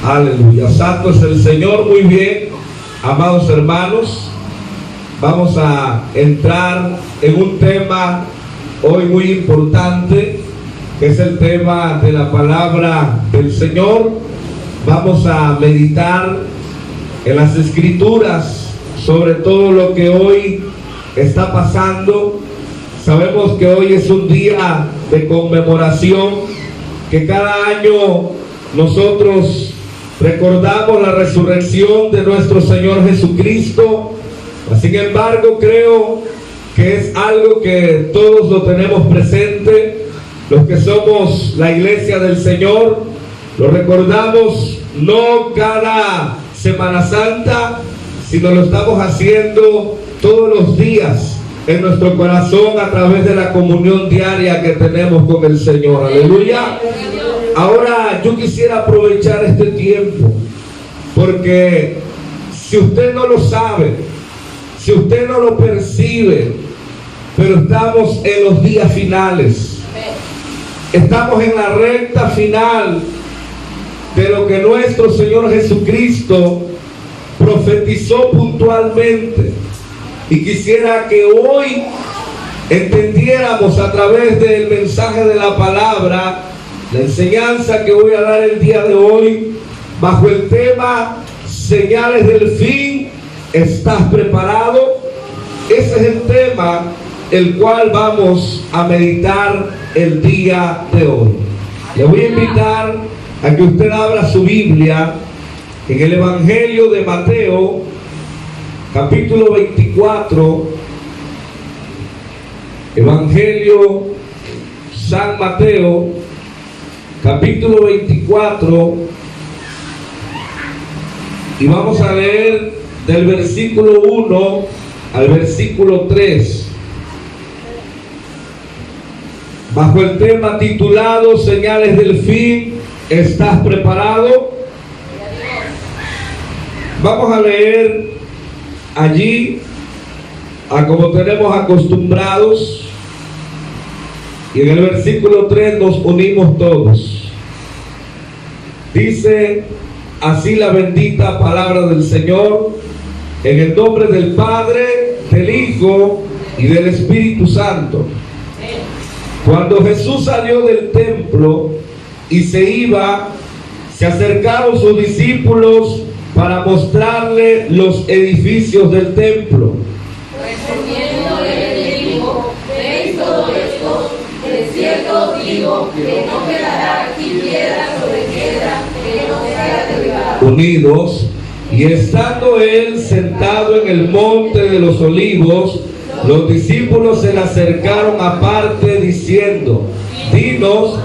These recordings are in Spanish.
Aleluya. Santo es el Señor. Muy bien, amados hermanos, vamos a entrar en un tema hoy muy importante, que es el tema de la palabra del Señor. Vamos a meditar en las Escrituras sobre todo lo que hoy está pasando. Sabemos que hoy es un día de conmemoración, que cada año nosotros recordamos la resurrección de nuestro Señor Jesucristo. Sin embargo, creo que es algo que todos lo tenemos presente. Los que somos la iglesia del Señor lo recordamos no cada Semana Santa, sino lo estamos haciendo todos los días en nuestro corazón a través de la comunión diaria que tenemos con el Señor. Aleluya. Ahora yo quisiera aprovechar este tiempo, porque si usted no lo sabe, si usted no lo percibe, pero estamos en los días finales, estamos en la recta final de lo que nuestro Señor Jesucristo profetizó puntualmente. Y quisiera que hoy entendiéramos a través del mensaje de la palabra, la enseñanza que voy a dar el día de hoy, bajo el tema señales del fin. ¿Estás preparado? Ese es el tema el cual vamos a meditar el día de hoy. Le voy a invitar a que usted abra su Biblia en el Evangelio de Mateo, capítulo 24, Evangelio San Mateo, capítulo 24, y vamos a leer del versículo 1 al versículo 3, bajo el tema titulado Señales del fin. ¿Estás preparado? Vamos a leer allí, a como tenemos acostumbrados, y en el versículo 3 nos unimos todos. Dice así la bendita palabra del Señor, en el nombre del Padre, del Hijo y del Espíritu Santo. Cuando Jesús salió del templo y se iba, se acercaron sus discípulos para mostrarle los edificios del templo. Respondiendo él dijo: ¿veis todo esto? De cierto os digo que no quedará aquí piedra sobre piedra que no sea derribada. Unidos, y estando él sentado en el monte de los olivos, los discípulos se le acercaron aparte diciendo: dinos,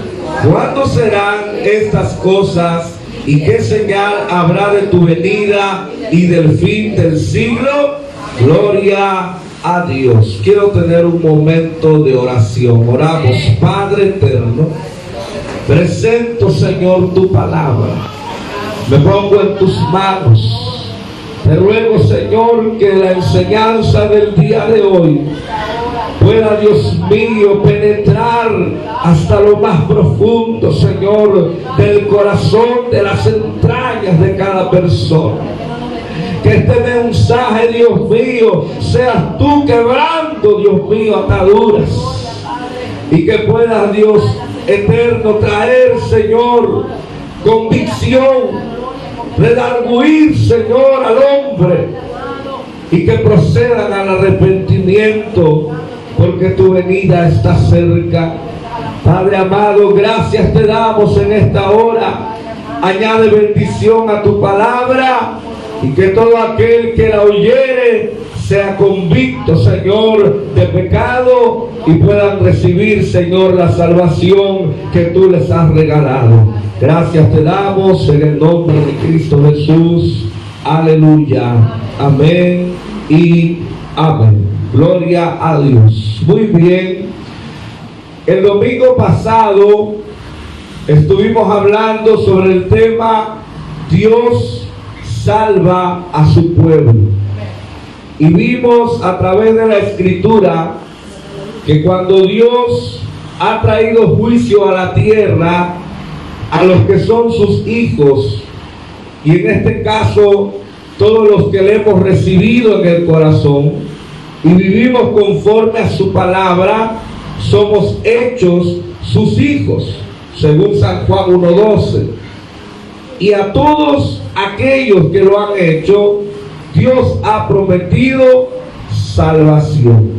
¿cuándo serán estas cosas? ¿Y qué señal habrá de tu venida y del fin del siglo? Gloria a Dios. Quiero tener un momento de oración. Oramos. Padre eterno, presento, Señor, tu palabra. Me pongo en tus manos. Te ruego, Señor, que la enseñanza del día de hoy pueda, Dios mío, penetrar hasta lo más profundo, Señor, del corazón, de las entrañas de cada persona. Que este mensaje, Dios mío, seas tú quebrando, Dios mío, ataduras, y que puedas, Dios eterno, traer, Señor, convicción, redarguir, Señor, al hombre, y que procedan al arrepentimiento, porque tu venida está cerca. Padre amado, gracias te damos en esta hora. Añade bendición a tu palabra, y que todo aquel que la oyere sea convicto, Señor, de pecado, y puedan recibir, Señor, la salvación que tú les has regalado. Gracias te damos en el nombre de Cristo Jesús. Aleluya. Amén y amén. Gloria a Dios. Muy bien. El domingo pasado estuvimos hablando sobre el tema Dios salva a su pueblo. Y vimos a través de la Escritura que cuando Dios ha traído juicio a la tierra, a los que son sus hijos, y en este caso todos los que le hemos recibido en el corazón y vivimos conforme a su palabra, somos hechos sus hijos, según San Juan 1:12. Y a todos aquellos que lo han hecho, Dios ha prometido salvación.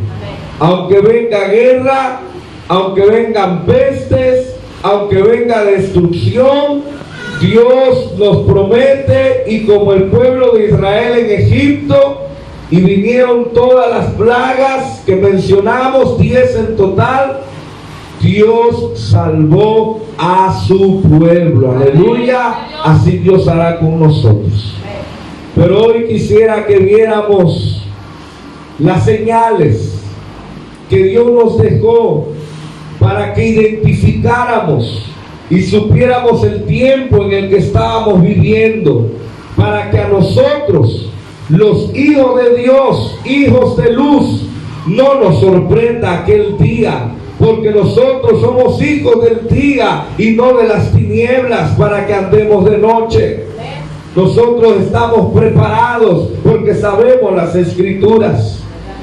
Aunque venga guerra, aunque vengan pestes, aunque venga destrucción, Dios nos promete, y como el pueblo de Israel en Egipto, y vinieron todas las plagas que mencionamos, 10 en total, Dios salvó a su pueblo. Aleluya. Así Dios hará con nosotros. Pero hoy quisiera que viéramos las señales que Dios nos dejó para que identificáramos y supiéramos el tiempo en el que estábamos viviendo, para que a nosotros, los hijos de Dios, hijos de luz, no nos sorprenda aquel día, porque nosotros somos hijos del día y no de las tinieblas, para que andemos de noche. Nosotros estamos preparados porque sabemos las escrituras,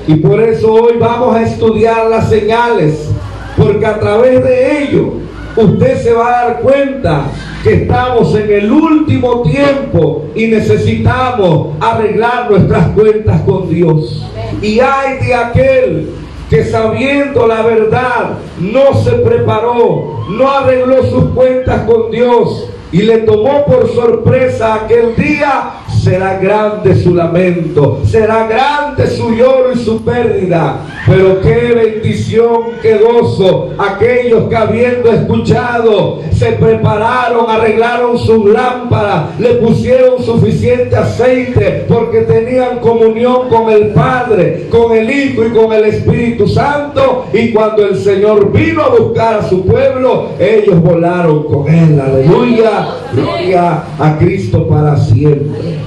y por eso hoy vamos a estudiar las señales, porque a través de ello usted se va a dar cuenta que estamos en el último tiempo y necesitamos arreglar nuestras cuentas con Dios. Y ay de aquel que, sabiendo la verdad, no se preparó, no arregló sus cuentas con Dios y le tomó por sorpresa aquel día. Será grande su lamento, será grande su lloro y su pérdida. Pero qué bendición, qué gozo aquellos que, habiendo escuchado, se prepararon, arreglaron sus lámparas, le pusieron suficiente aceite, porque tenían comunión con el Padre, con el Hijo y con el Espíritu Santo. Y cuando el Señor vino a buscar a su pueblo, ellos volaron con él. Aleluya, gloria a Cristo para siempre.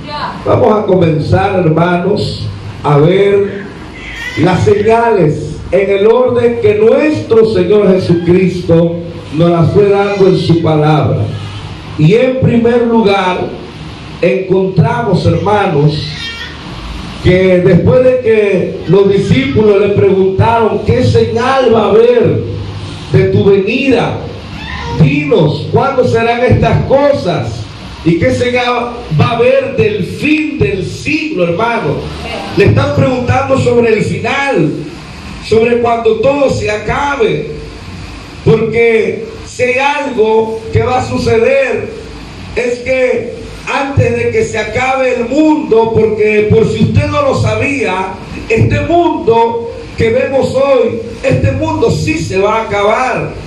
Vamos a comenzar, hermanos, a ver las señales en el orden que nuestro Señor Jesucristo nos las fue dando en su palabra. Y en primer lugar encontramos, hermanos, que después de que los discípulos le preguntaron: ¿qué señal va a haber de tu venida? Dinos, ¿cuándo serán estas cosas? ¿Y qué señal va a haber del fin del siglo, hermano? Le están preguntando sobre el final, sobre cuando todo se acabe. Porque si hay algo que va a suceder, es que antes de que se acabe el mundo, porque por si usted no lo sabía, este mundo que vemos hoy, este mundo sí se va a acabar.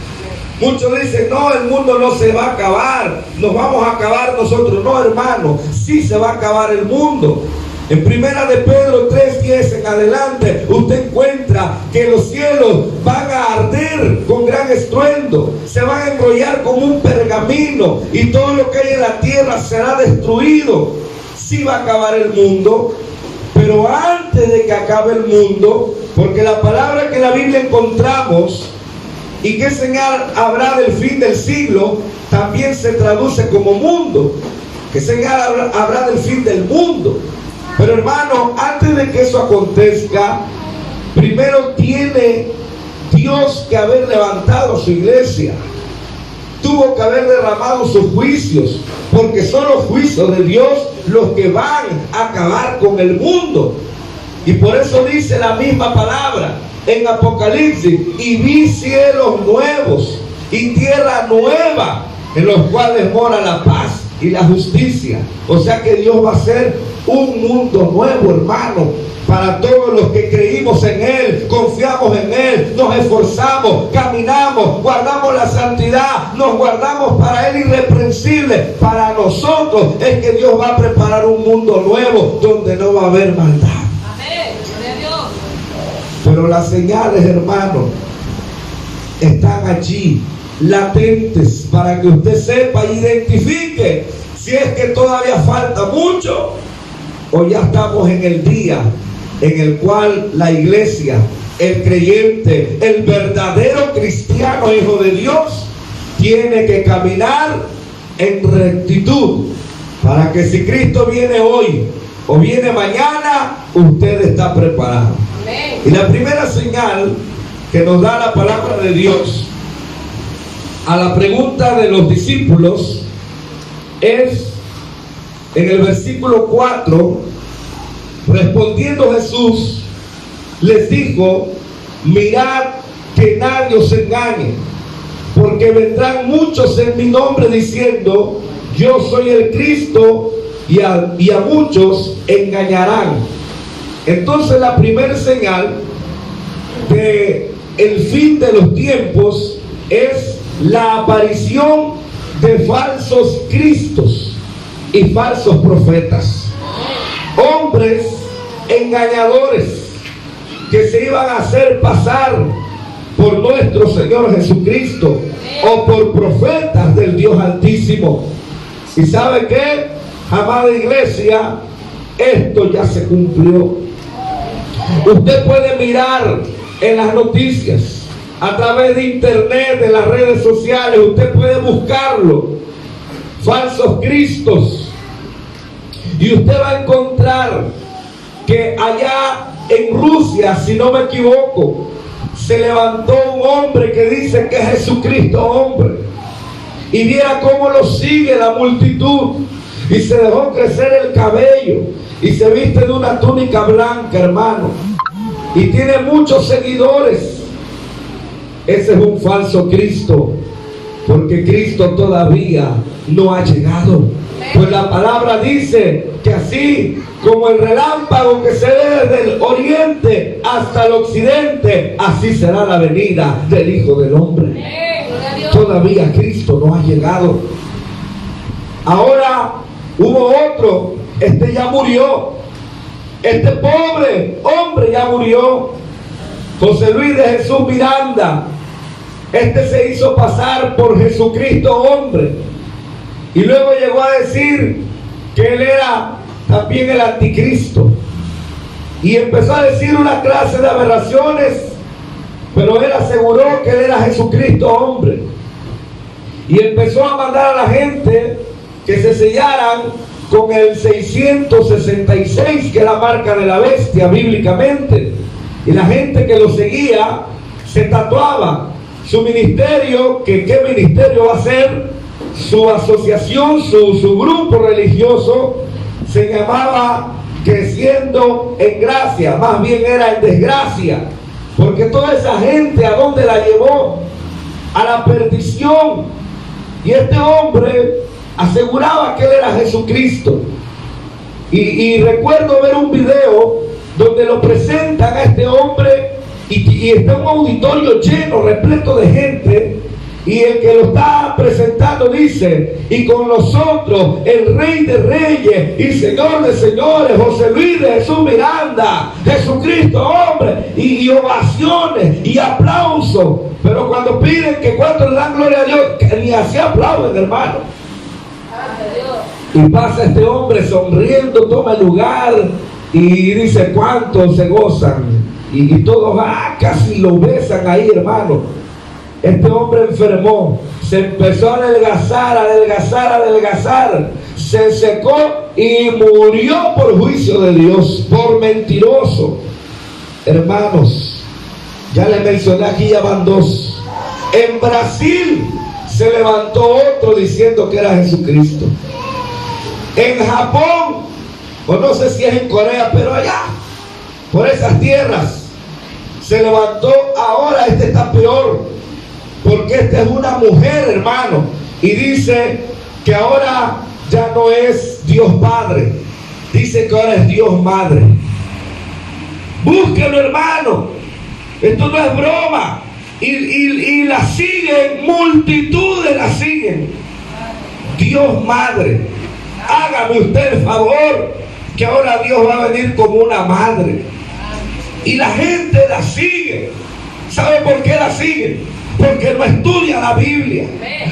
Muchos dicen: no, el mundo no se va a acabar, nos vamos a acabar nosotros. No, hermano, sí se va a acabar el mundo. En primera de Pedro 3:10 en adelante, usted encuentra que los cielos van a arder con gran estruendo, se van a enrollar como un pergamino, y todo lo que hay en la tierra será destruido. Sí va a acabar el mundo, pero antes de que acabe el mundo, porque la palabra que en la Biblia encontramos, ¿y qué señal habrá del fin del siglo?, también se traduce como mundo. ¿Qué señal habrá del fin del mundo? Pero, hermano, antes de que eso acontezca, primero tiene Dios que haber levantado su iglesia. Tuvo que haber derramado sus juicios, porque son los juicios de Dios los que van a acabar con el mundo. Y por eso dice la misma palabra en Apocalipsis: y vi cielos nuevos y tierra nueva, en los cuales mora la paz y la justicia. O sea que Dios va a hacer un mundo nuevo, hermano, para todos los que creímos en Él, confiamos en Él, nos esforzamos, caminamos, guardamos la santidad, nos guardamos para Él irreprensible. Para nosotros es que Dios va a preparar un mundo nuevo donde no va a haber maldad. Pero las señales, hermano, están allí, latentes, para que usted sepa e identifique si es que todavía falta mucho o ya estamos en el día en el cual la iglesia, el creyente, el verdadero cristiano, hijo de Dios, tiene que caminar en rectitud, para que si Cristo viene hoy o viene mañana, usted está preparado. Amén. Y la primera señal que nos da la palabra de Dios a la pregunta de los discípulos es en el versículo 4. Respondiendo Jesús les dijo: mirad que nadie os engañe, porque vendrán muchos en mi nombre diciendo: yo soy el Cristo, y a muchos engañarán. Entonces la primera señal de el fin de los tiempos es la aparición de falsos cristos y falsos profetas, hombres engañadores que se iban a hacer pasar por nuestro Señor Jesucristo o por profetas del Dios Altísimo. ¿Y sabe qué, amada iglesia? Esto ya se cumplió. Usted puede mirar en las noticias, a través de internet, de las redes sociales, usted puede buscarlo, falsos cristos, y usted va a encontrar que allá en Rusia, si no me equivoco, se levantó un hombre que dice que es Jesucristo hombre, y viera cómo lo sigue la multitud, y se dejó crecer el cabello y se viste de una túnica blanca, hermano, y tiene muchos seguidores. Ese es un falso Cristo, porque Cristo todavía no ha llegado. Pues la palabra dice que así como el relámpago que se ve desde el oriente hasta el occidente, así será la venida del Hijo del Hombre. Todavía Cristo no ha llegado. Ahora hubo otro, este ya murió. Este pobre hombre ya murió. José Luis de Jesús Miranda. Este se hizo pasar por Jesucristo hombre. Y luego llegó a decir que él era también el anticristo. Y empezó a decir una clase de aberraciones, pero él aseguró que él era Jesucristo hombre. Y empezó a mandar a la gente que se sellaran con el 666, que es la marca de la bestia bíblicamente. Y la gente que lo seguía se tatuaba su ministerio, que qué ministerio va a ser, su asociación, su grupo religioso, se llamaba Creciendo en Gracia, más bien era en desgracia, porque toda esa gente, ¿a dónde la llevó? A la perdición. Y este hombre aseguraba que él era Jesucristo. Y recuerdo ver un video donde lo presentan a este hombre y está un auditorio lleno, repleto de gente, y el que lo está presentando dice: y con nosotros el Rey de Reyes y Señor de Señores, José Luis de Jesús Miranda, Jesucristo hombre, y ovaciones y aplausos. Pero cuando piden que cuántos le dan gloria a Dios, que ni así aplauden, hermano. Y pasa este hombre sonriendo, toma el lugar y dice: ¿cuántos se gozan? Y todos casi lo besan ahí, hermano. Este hombre enfermó, se empezó a adelgazar, se secó y murió por juicio de Dios, por mentiroso. Hermanos, ya les mencioné, aquí ya van dos. En Brasil se levantó otro diciendo que era Jesucristo. En Japón, o no sé si es en Corea, pero allá, por esas tierras, se levantó. Ahora este está peor, porque esta es una mujer, hermano, y dice que ahora ya no es Dios Padre, dice que ahora es Dios Madre. Búsquenlo, hermano, esto no es broma. Y la siguen, multitudes la siguen. Dios Madre. Hágame usted el favor, que ahora Dios va a venir como una madre. Y la gente la sigue. ¿Sabe por qué la sigue? Porque no estudian la Biblia,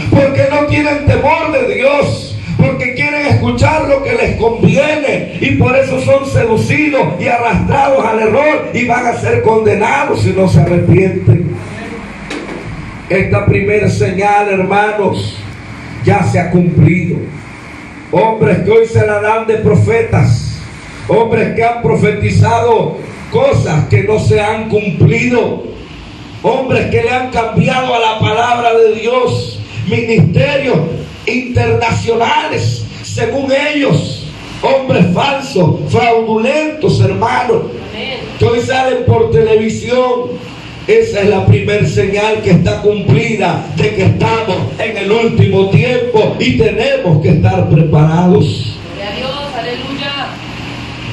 porque no tienen temor de Dios, porque quieren escuchar lo que les conviene, y por eso son seducidos y arrastrados al error y van a ser condenados si no se arrepienten. Esta primera señal, hermanos, ya se ha cumplido. hombres que hoy se la dan de profetas, hombres que han profetizado cosas que no se han cumplido, hombres que le han cambiado a la palabra de Dios, ministerios internacionales según ellos, hombres falsos, fraudulentos, hermanos, que hoy salen por televisión. Esa es la primer señal que está cumplida de que estamos en el último tiempo y tenemos que estar preparados. Gloria a Dios, aleluya.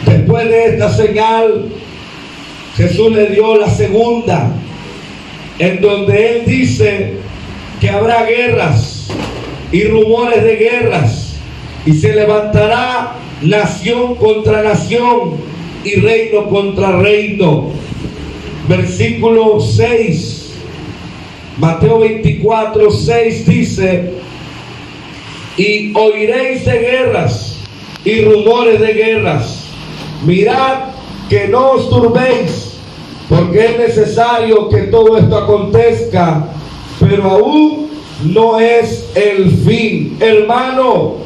Después de esta señal, Jesús le dio la segunda, en donde Él dice que habrá guerras y rumores de guerras, y se levantará nación contra nación y reino contra reino. Versículo 6, Mateo 24, 6 dice: y oiréis de guerras y rumores de guerras. Mirad que no os turbéis, porque es necesario que todo esto acontezca, pero aún no es el fin. Hermano,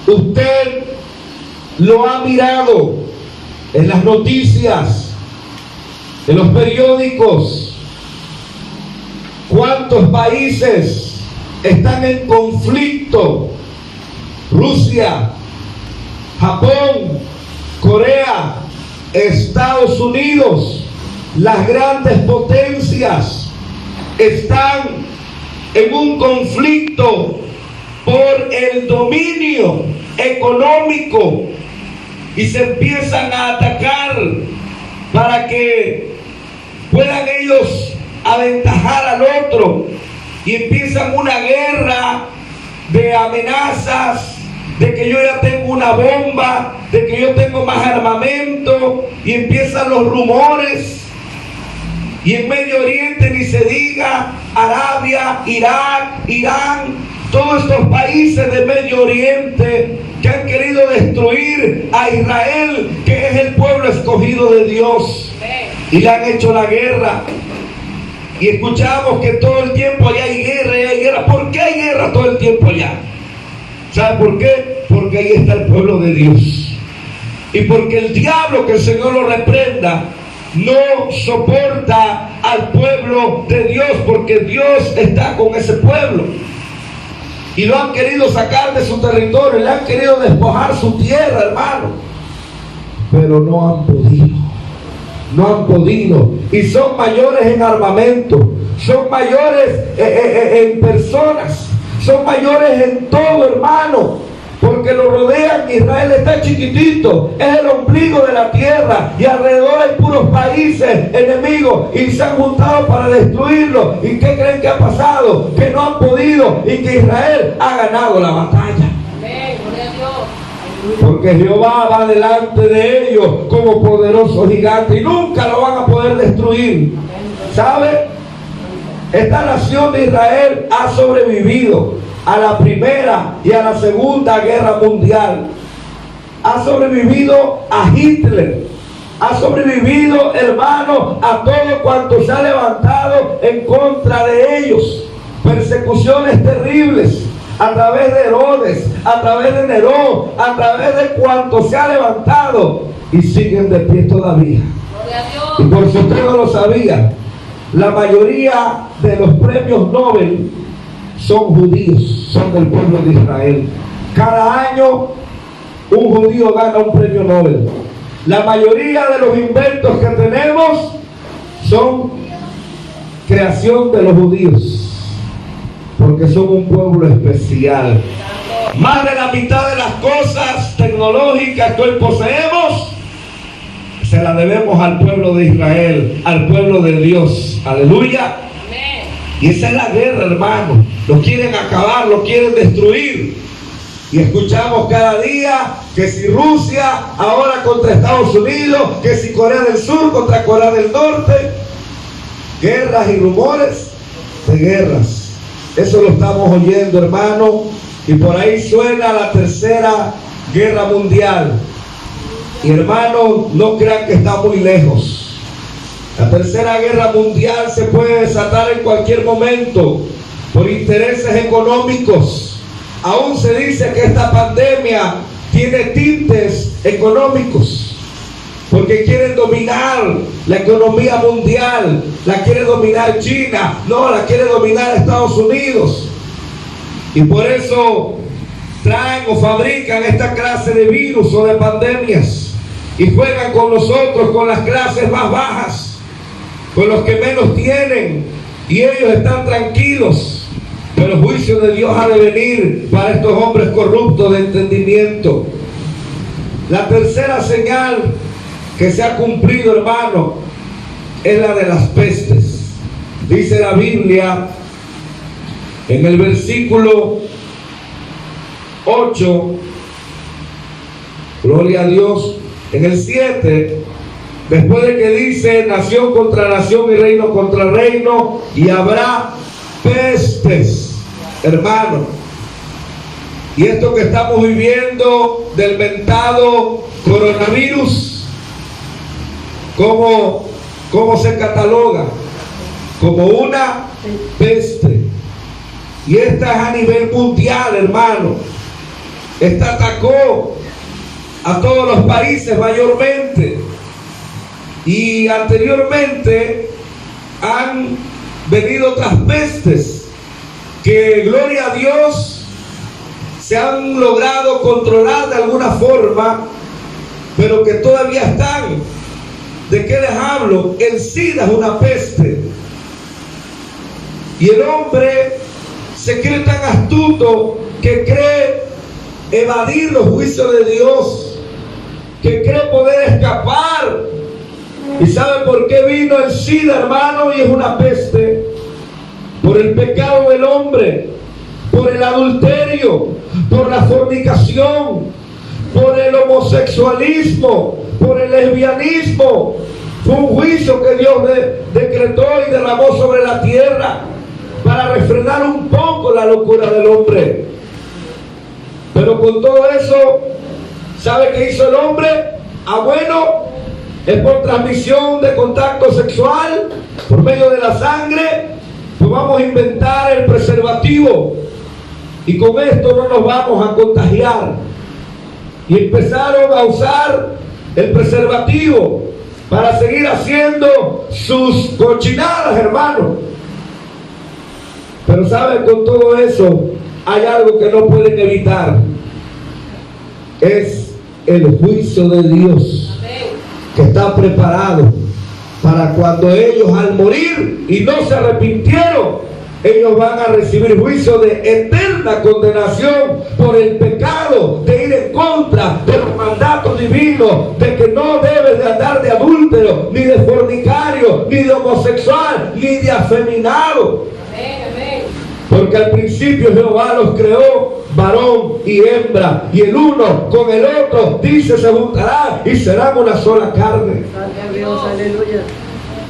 usted lo ha mirado en las noticias, en los periódicos. ¿Cuántos países están en conflicto? Rusia, Japón, Corea, Estados Unidos, las grandes potencias están en un conflicto por el dominio económico y se empiezan a atacar para que puedan ellos aventajar al otro, y empiezan una guerra de amenazas, de que yo ya tengo una bomba, de que yo tengo más armamento, y empiezan los rumores. Y en Medio Oriente ni se diga, Arabia, Irak, Irán, todos estos países de Medio Oriente que han querido destruir a Israel, que es el pueblo escogido de Dios, y le han hecho la guerra. Y escuchamos que todo el tiempo allá hay guerra y hay guerra. ¿Por qué hay guerra todo el tiempo allá? ¿Sabe por qué? Porque ahí está el pueblo de Dios. Y porque el diablo, que el Señor lo reprenda, no soporta al pueblo de Dios, porque Dios está con ese pueblo. Y lo han querido sacar de su territorio, le han querido despojar su tierra, hermano. Pero no han podido. No han podido. Y son mayores en armamento, son mayores en personas, son mayores en todo, hermano, porque lo rodean. Israel está chiquitito, es el ombligo de la tierra, y alrededor hay puros países enemigos, y se han juntado para destruirlo. ¿Y qué creen que ha pasado? Que no han podido, y que Israel ha ganado la batalla. Amén, gloria a Dios. Porque Jehová va delante de ellos como poderoso gigante, y nunca lo van a poder destruir. ¿Sabe? Esta nación de Israel ha sobrevivido a la primera y a la segunda guerra mundial. Ha sobrevivido a Hitler. Ha sobrevivido, hermano, a todo cuanto se ha levantado en contra de ellos. Persecuciones terribles a través de Herodes, a través de Nerón, a través de cuanto se ha levantado, y siguen de pie todavía. Y por si usted no lo sabía, la mayoría de los premios Nobel son judíos, son del pueblo de Israel. Cada año un judío gana un premio Nobel. La mayoría de los inventos que tenemos son creación de los judíos, porque son un pueblo especial. Más de la mitad de las cosas tecnológicas que hoy poseemos se las debemos al pueblo de Israel, al pueblo de Dios. Aleluya. Amén. Y esa es la guerra, hermano. Lo quieren acabar, lo quieren destruir. Y escuchamos cada día que si Rusia ahora contra Estados Unidos, que si Corea del Sur contra Corea del Norte. Guerras y rumores de guerras. Eso lo estamos oyendo, hermano. Y por ahí suena la tercera guerra mundial. Y hermano, no crean que está muy lejos. La tercera guerra mundial se puede desatar en cualquier momento por intereses económicos. Aún se dice que esta pandemia tiene tintes económicos, porque quieren dominar la economía mundial, la quiere dominar China, no, la quiere dominar Estados Unidos. Y por eso traen o fabrican esta clase de virus o de pandemias y juegan con nosotros, con las clases más bajas, con los que menos tienen, y ellos están tranquilos. Pero el juicio de Dios ha de venir para estos hombres corruptos de entendimiento. La tercera señal que se ha cumplido, hermano, es la de las pestes. Dice la Biblia en el versículo 8, gloria a Dios, en el 7, después de que dice nación contra nación y reino contra reino, y habrá pestes, hermano. Y esto que estamos viviendo del mentado coronavirus, ¿cómo se cataloga? Como una peste. Y esta es a nivel mundial, hermano. Esta atacó a todos los países mayormente. Y anteriormente han venido otras pestes que, gloria a Dios, se han logrado controlar de alguna forma, pero que todavía están. ¿De qué les hablo? El SIDA es una peste. Y el hombre se cree tan astuto que cree evadir los juicios de Dios, que cree poder escapar. ¿Y sabe por qué vino el SIDA, hermano? Y es una peste. Por el pecado del hombre, por el adulterio, por la fornicación, por el homosexualismo, por el lesbianismo. Fue un juicio que Dios decretó y derramó sobre la tierra para refrenar un poco la locura del hombre. Pero con todo eso, ¿sabe qué hizo el hombre? Bueno, es por transmisión de contacto sexual, por medio de la sangre. Pues vamos a inventar el preservativo, y con esto no nos vamos a contagiar. Y empezaron a usar el preservativo para seguir haciendo sus cochinadas, hermano. Pero saben, con todo eso hay algo que no pueden evitar. Es el juicio de Dios, que está preparado para cuando ellos, al morir y no se arrepintieron, ellos van a recibir juicio de eterna condenación por el pecado de ir en contra de los mandatos divinos, de que no debes de andar de adúltero, ni de fornicario, ni de homosexual, ni de afeminado. Porque al principio Jehová los creó varón y hembra, y el uno con el otro, dice, se juntarán y serán una sola carne. Aleluya.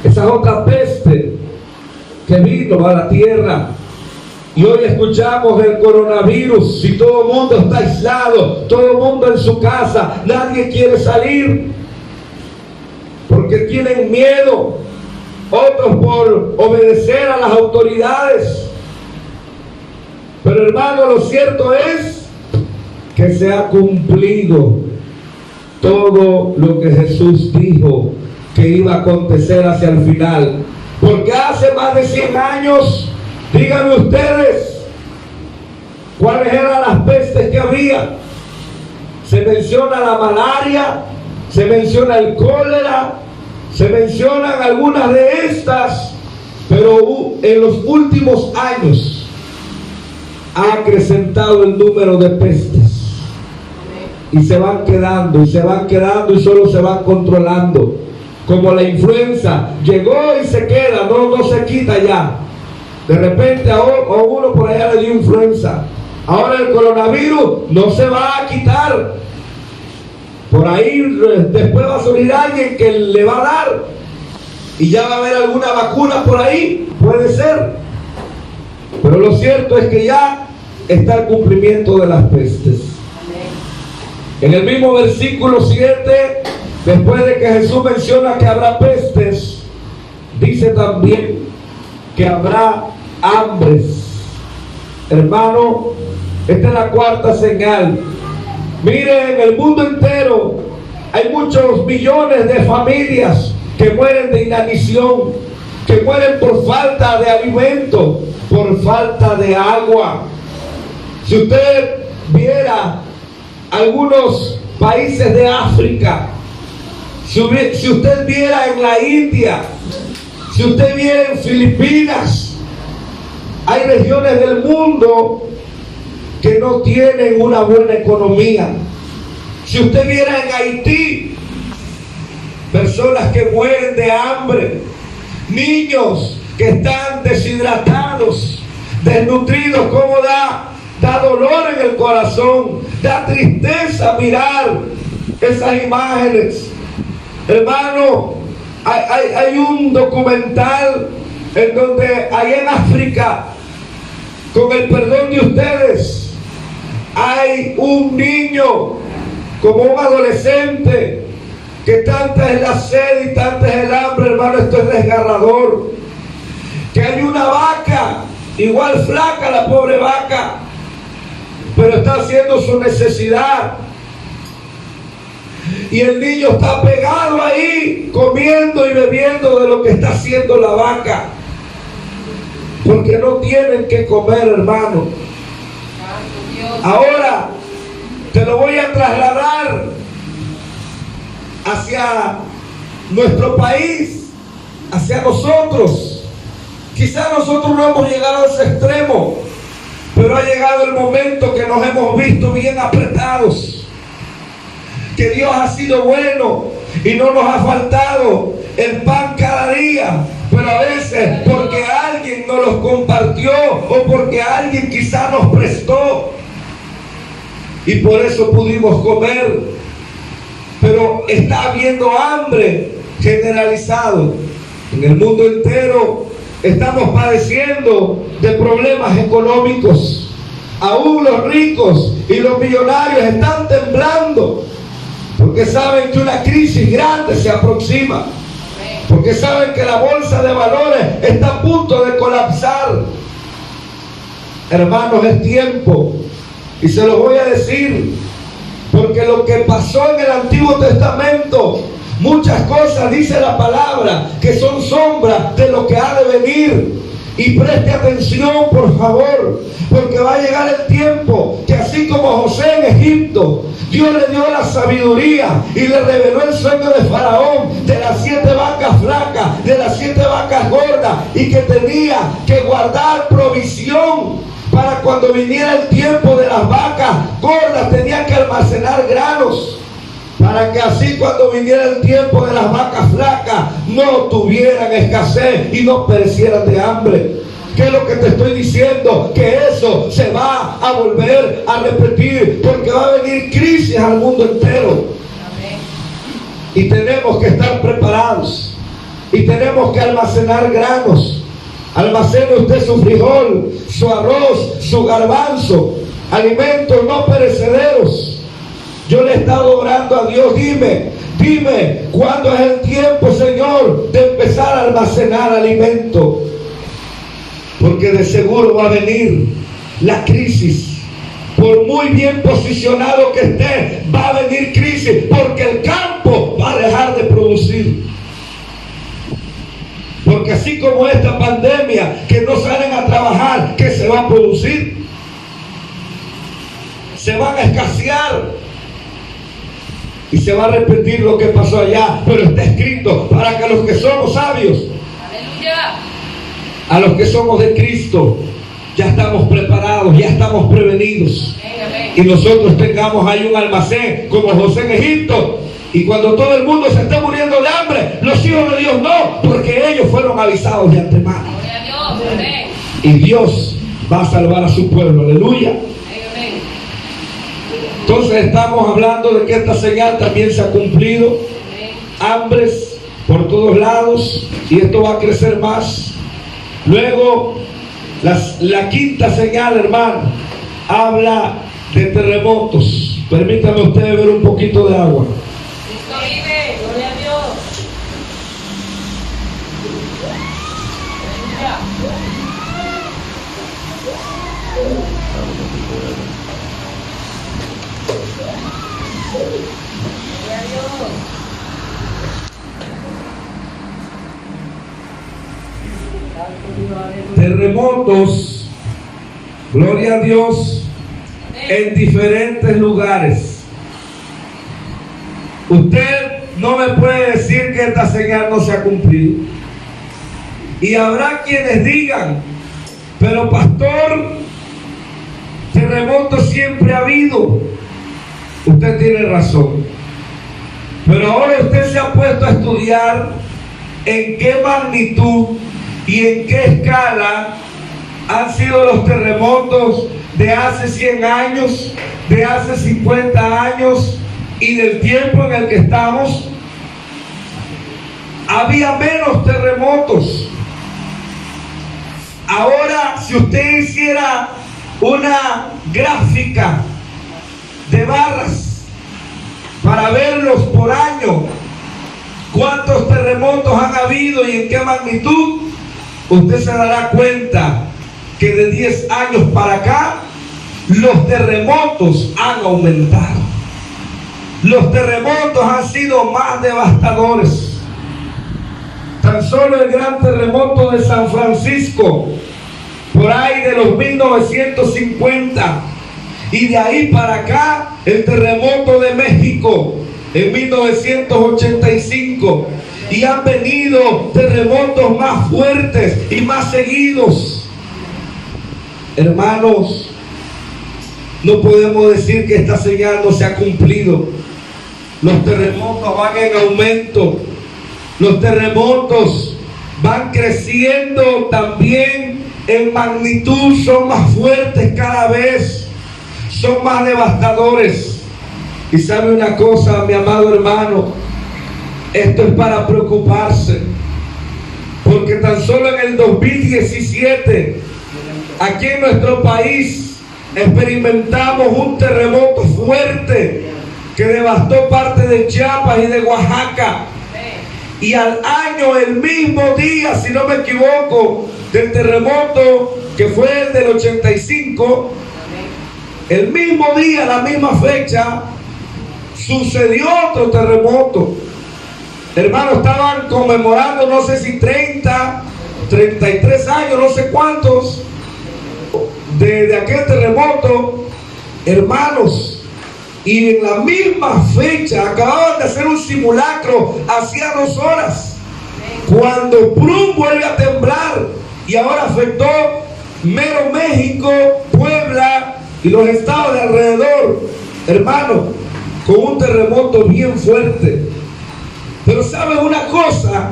Esa es otra peste que vino a la tierra. Y hoy escuchamos del coronavirus. Si todo el mundo está aislado, todo el mundo en su casa, nadie quiere salir porque tienen miedo, otros por obedecer a las autoridades. Pero hermano, lo cierto es que se ha cumplido todo lo que Jesús dijo que iba a acontecer hacia el final. Porque hace más de 100 años, díganme ustedes, ¿cuáles eran las pestes que había? Se menciona la malaria, se menciona el cólera, se mencionan algunas de estas, pero en los últimos años ha acrecentado el número de pestes. Y se van quedando, y se van quedando, y solo se van controlando. Como la influenza, llegó y se queda, no se quita ya. De repente a uno por allá le dio influenza. Ahora el coronavirus no se va a quitar. Por ahí después va a salir alguien que le va a dar. Y ya va a haber alguna vacuna por ahí, puede ser. Pero lo cierto es que ya está el cumplimiento de las pestes. En el mismo versículo 7, después de que Jesús menciona que habrá pestes, dice también que habrá hambres. Hermano, Esta es la cuarta señal. Miren, en el mundo entero hay muchos millones de familias que mueren de inanición, que mueren por falta de alimento, por falta de agua. Si usted viera algunos países de África, si usted viera en la India, si usted viera en Filipinas, hay regiones del mundo que no tienen una buena economía. Si usted viera en Haití, personas que mueren de hambre, niños que están deshidratados, desnutridos, ¿cómo da dolor en el corazón, da tristeza mirar esas imágenes? Hermano, hay un documental en donde ahí en África, con el perdón de ustedes, hay un niño como un adolescente que tanta es la sed y tanta es el hambre, hermano, esto es desgarrador. Que hay una vaca, igual flaca la pobre vaca, pero está haciendo su necesidad. Y el niño está pegado ahí, comiendo y bebiendo de lo que está haciendo la vaca. Porque no tienen que comer, hermano. Ahora te lo voy a trasladar hacia nuestro país, hacia nosotros. Quizás nosotros no hemos llegado a ese extremo, pero ha llegado el momento que nos hemos visto bien apretados, que Dios ha sido bueno y no nos ha faltado el pan cada día, pero a veces porque alguien nos los compartió o porque alguien quizás nos prestó y por eso pudimos comer. Pero está habiendo hambre generalizado en el mundo entero. Estamos padeciendo de problemas económicos. Aún los ricos y los millonarios están temblando porque saben que una crisis grande se aproxima, porque saben que la bolsa de valores está a punto de colapsar. Hermanos, es tiempo, y se los voy a decir, porque lo que pasó en el Antiguo Testamento, muchas cosas dice la palabra que son sombras de lo que ha de venir. Y preste atención, por favor, porque va a llegar el tiempo que así como José en Egipto, Dios le dio la sabiduría y le reveló el sueño de Faraón de las 7 vacas flacas, de las 7 vacas gordas, y que tenía que guardar provisión para cuando viniera el tiempo de las vacas gordas, tenían que almacenar granos, para que así cuando viniera el tiempo de las vacas flacas no tuvieran escasez y no perecieran de hambre. ¿Qué es lo que te estoy diciendo? Que eso se va a volver a repetir, porque va a venir crisis al mundo entero. Y tenemos que estar preparados y tenemos que almacenar granos. Almacene usted su frijol, su arroz, su garbanzo, alimentos no perecederos. Yo le he estado orando a Dios, dime cuándo es el tiempo, Señor, de empezar a almacenar alimento, porque de seguro va a venir la crisis. Por muy bien posicionado que esté, va a venir crisis, porque el campo va a dejar de producir. Porque así como esta pandemia, que no salen a trabajar, ¿qué se va a producir? Se van a escasear. Y se va a repetir lo que pasó allá, pero está escrito para que los que somos sabios, aleluya, a los que somos de Cristo, ya estamos preparados, ya estamos prevenidos. Amén. Y nosotros tengamos ahí un almacén como José en Egipto, y cuando todo el mundo se esté muriendo de hambre, los hijos de Dios no, porque ellos fueron avisados de antemano. Y Dios va a salvar a su pueblo, aleluya. Entonces estamos hablando de que esta señal también se ha cumplido. Hambres por todos lados, y esto va a crecer más. Luego la quinta señal, hermano, habla de terremotos. Permítame usted beber un poquito de agua. Gloria a Dios. terremotos, gloria a Dios, en diferentes lugares. Usted no me puede decir que esta señal no se ha cumplido. Y habrá quienes digan, pero pastor, terremotos siempre ha habido. Usted tiene razón. Pero ahora usted se ha puesto a estudiar en qué magnitud y en qué escala han sido los terremotos de hace 100 años, de hace 50 años y del tiempo en el que estamos. Había menos terremotos. Ahora, si usted hiciera una gráfica de barras para verlos por año, cuántos terremotos han habido y en qué magnitud, usted se dará cuenta que de 10 años para acá los terremotos han aumentado. Los terremotos han sido más devastadores. Tan solo el gran terremoto de San Francisco, por ahí de los 1950, y de ahí para acá el terremoto de México en 1985, y han venido terremotos más fuertes y más seguidos. Hermanos, no podemos decir que esta señal no se ha cumplido. Los terremotos van en aumento. Los terremotos van creciendo también en magnitud, son más fuertes cada vez, son más devastadores. Y sabe una cosa, mi amado hermano, esto es para preocuparse, porque tan solo en el 2017, aquí en nuestro país, experimentamos un terremoto fuerte que devastó parte de Chiapas y de Oaxaca. Y al año, el mismo día, si no me equivoco, del terremoto que fue el del 85, el mismo día, la misma fecha, sucedió otro terremoto. Hermanos, estaban conmemorando, no sé si 30, 33 años, no sé cuántos, de aquel terremoto, hermanos. Y en la misma fecha acababan de hacer un simulacro hacía 2 horas, cuando Plum vuelve a temblar, y ahora afectó mero México, Puebla y los estados de alrededor, hermano, con un terremoto bien fuerte. Pero ¿saben una cosa?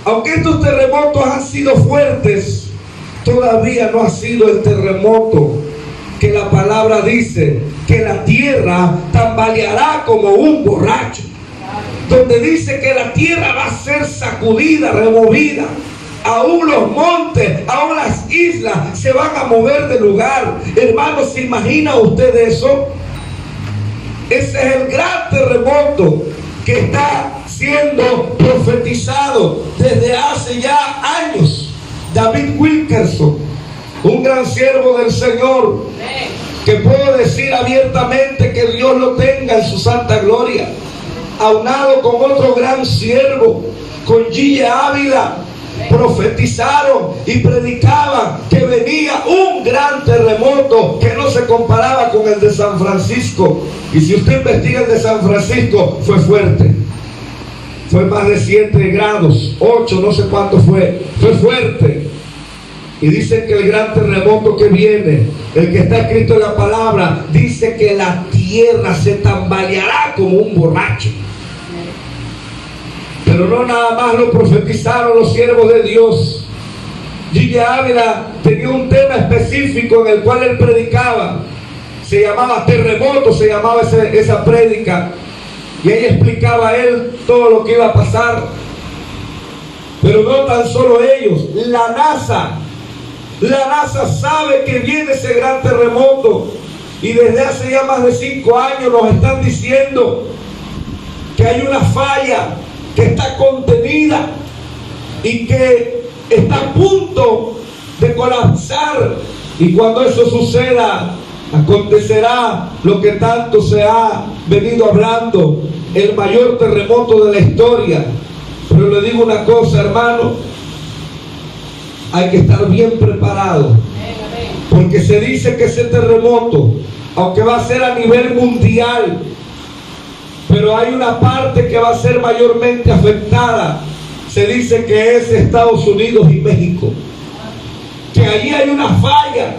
Aunque estos terremotos han sido fuertes, todavía no ha sido el terremoto que la palabra dice que la tierra tambaleará como un borracho, donde dice que la tierra va a ser sacudida, removida. Aún los montes, aún las islas se van a mover de lugar. Hermanos, ¿se imagina usted eso? Ese es el gran terremoto que está siendo profetizado desde hace ya años. David Wilkerson, un gran siervo del Señor, que puedo decir abiertamente que Dios lo tenga en su santa gloria, aunado con otro gran siervo, con Gille Ávila, profetizaron y predicaban que venía un gran terremoto que no se comparaba con el de San Francisco. Y si usted investiga el de San Francisco, fue fuerte, fue más de 7 grados, 8, no sé cuánto fue fuerte. Y dicen que el gran terremoto que viene, el que está escrito en la palabra, dice que la tierra se tambaleará como un borracho. Pero no nada más lo profetizaron los siervos de Dios. Gille Ávila tenía un tema específico en el cual él predicaba. Se llamaba terremoto, se llamaba esa prédica. Y ahí explicaba a él todo lo que iba a pasar. Pero no tan solo ellos, la NASA sabe que viene ese gran terremoto, y desde hace ya más de 5 años nos están diciendo que hay una falla que está contenida y que está a punto de colapsar, y cuando eso suceda acontecerá lo que tanto se ha venido hablando, el mayor terremoto de la historia. Pero le digo una cosa, hermano, hay que estar bien preparado, porque se dice que ese terremoto, aunque va a ser a nivel mundial, pero hay una parte que va a ser mayormente afectada. Se dice que es Estados Unidos y México, que allí hay una falla,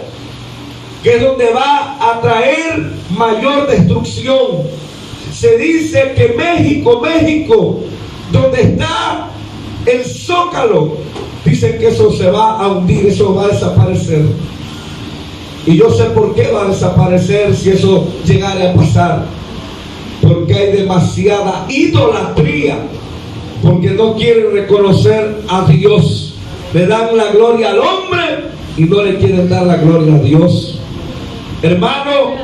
que es donde va a traer mayor destrucción. Se dice que México, donde está el Zócalo, dicen que eso se va a hundir, eso va a desaparecer. Y yo sé por qué va a desaparecer si eso llegara a pasar. Porque hay demasiada idolatría, porque no quieren reconocer a Dios. Le dan la gloria al hombre y no le quieren dar la gloria a Dios. Hermano,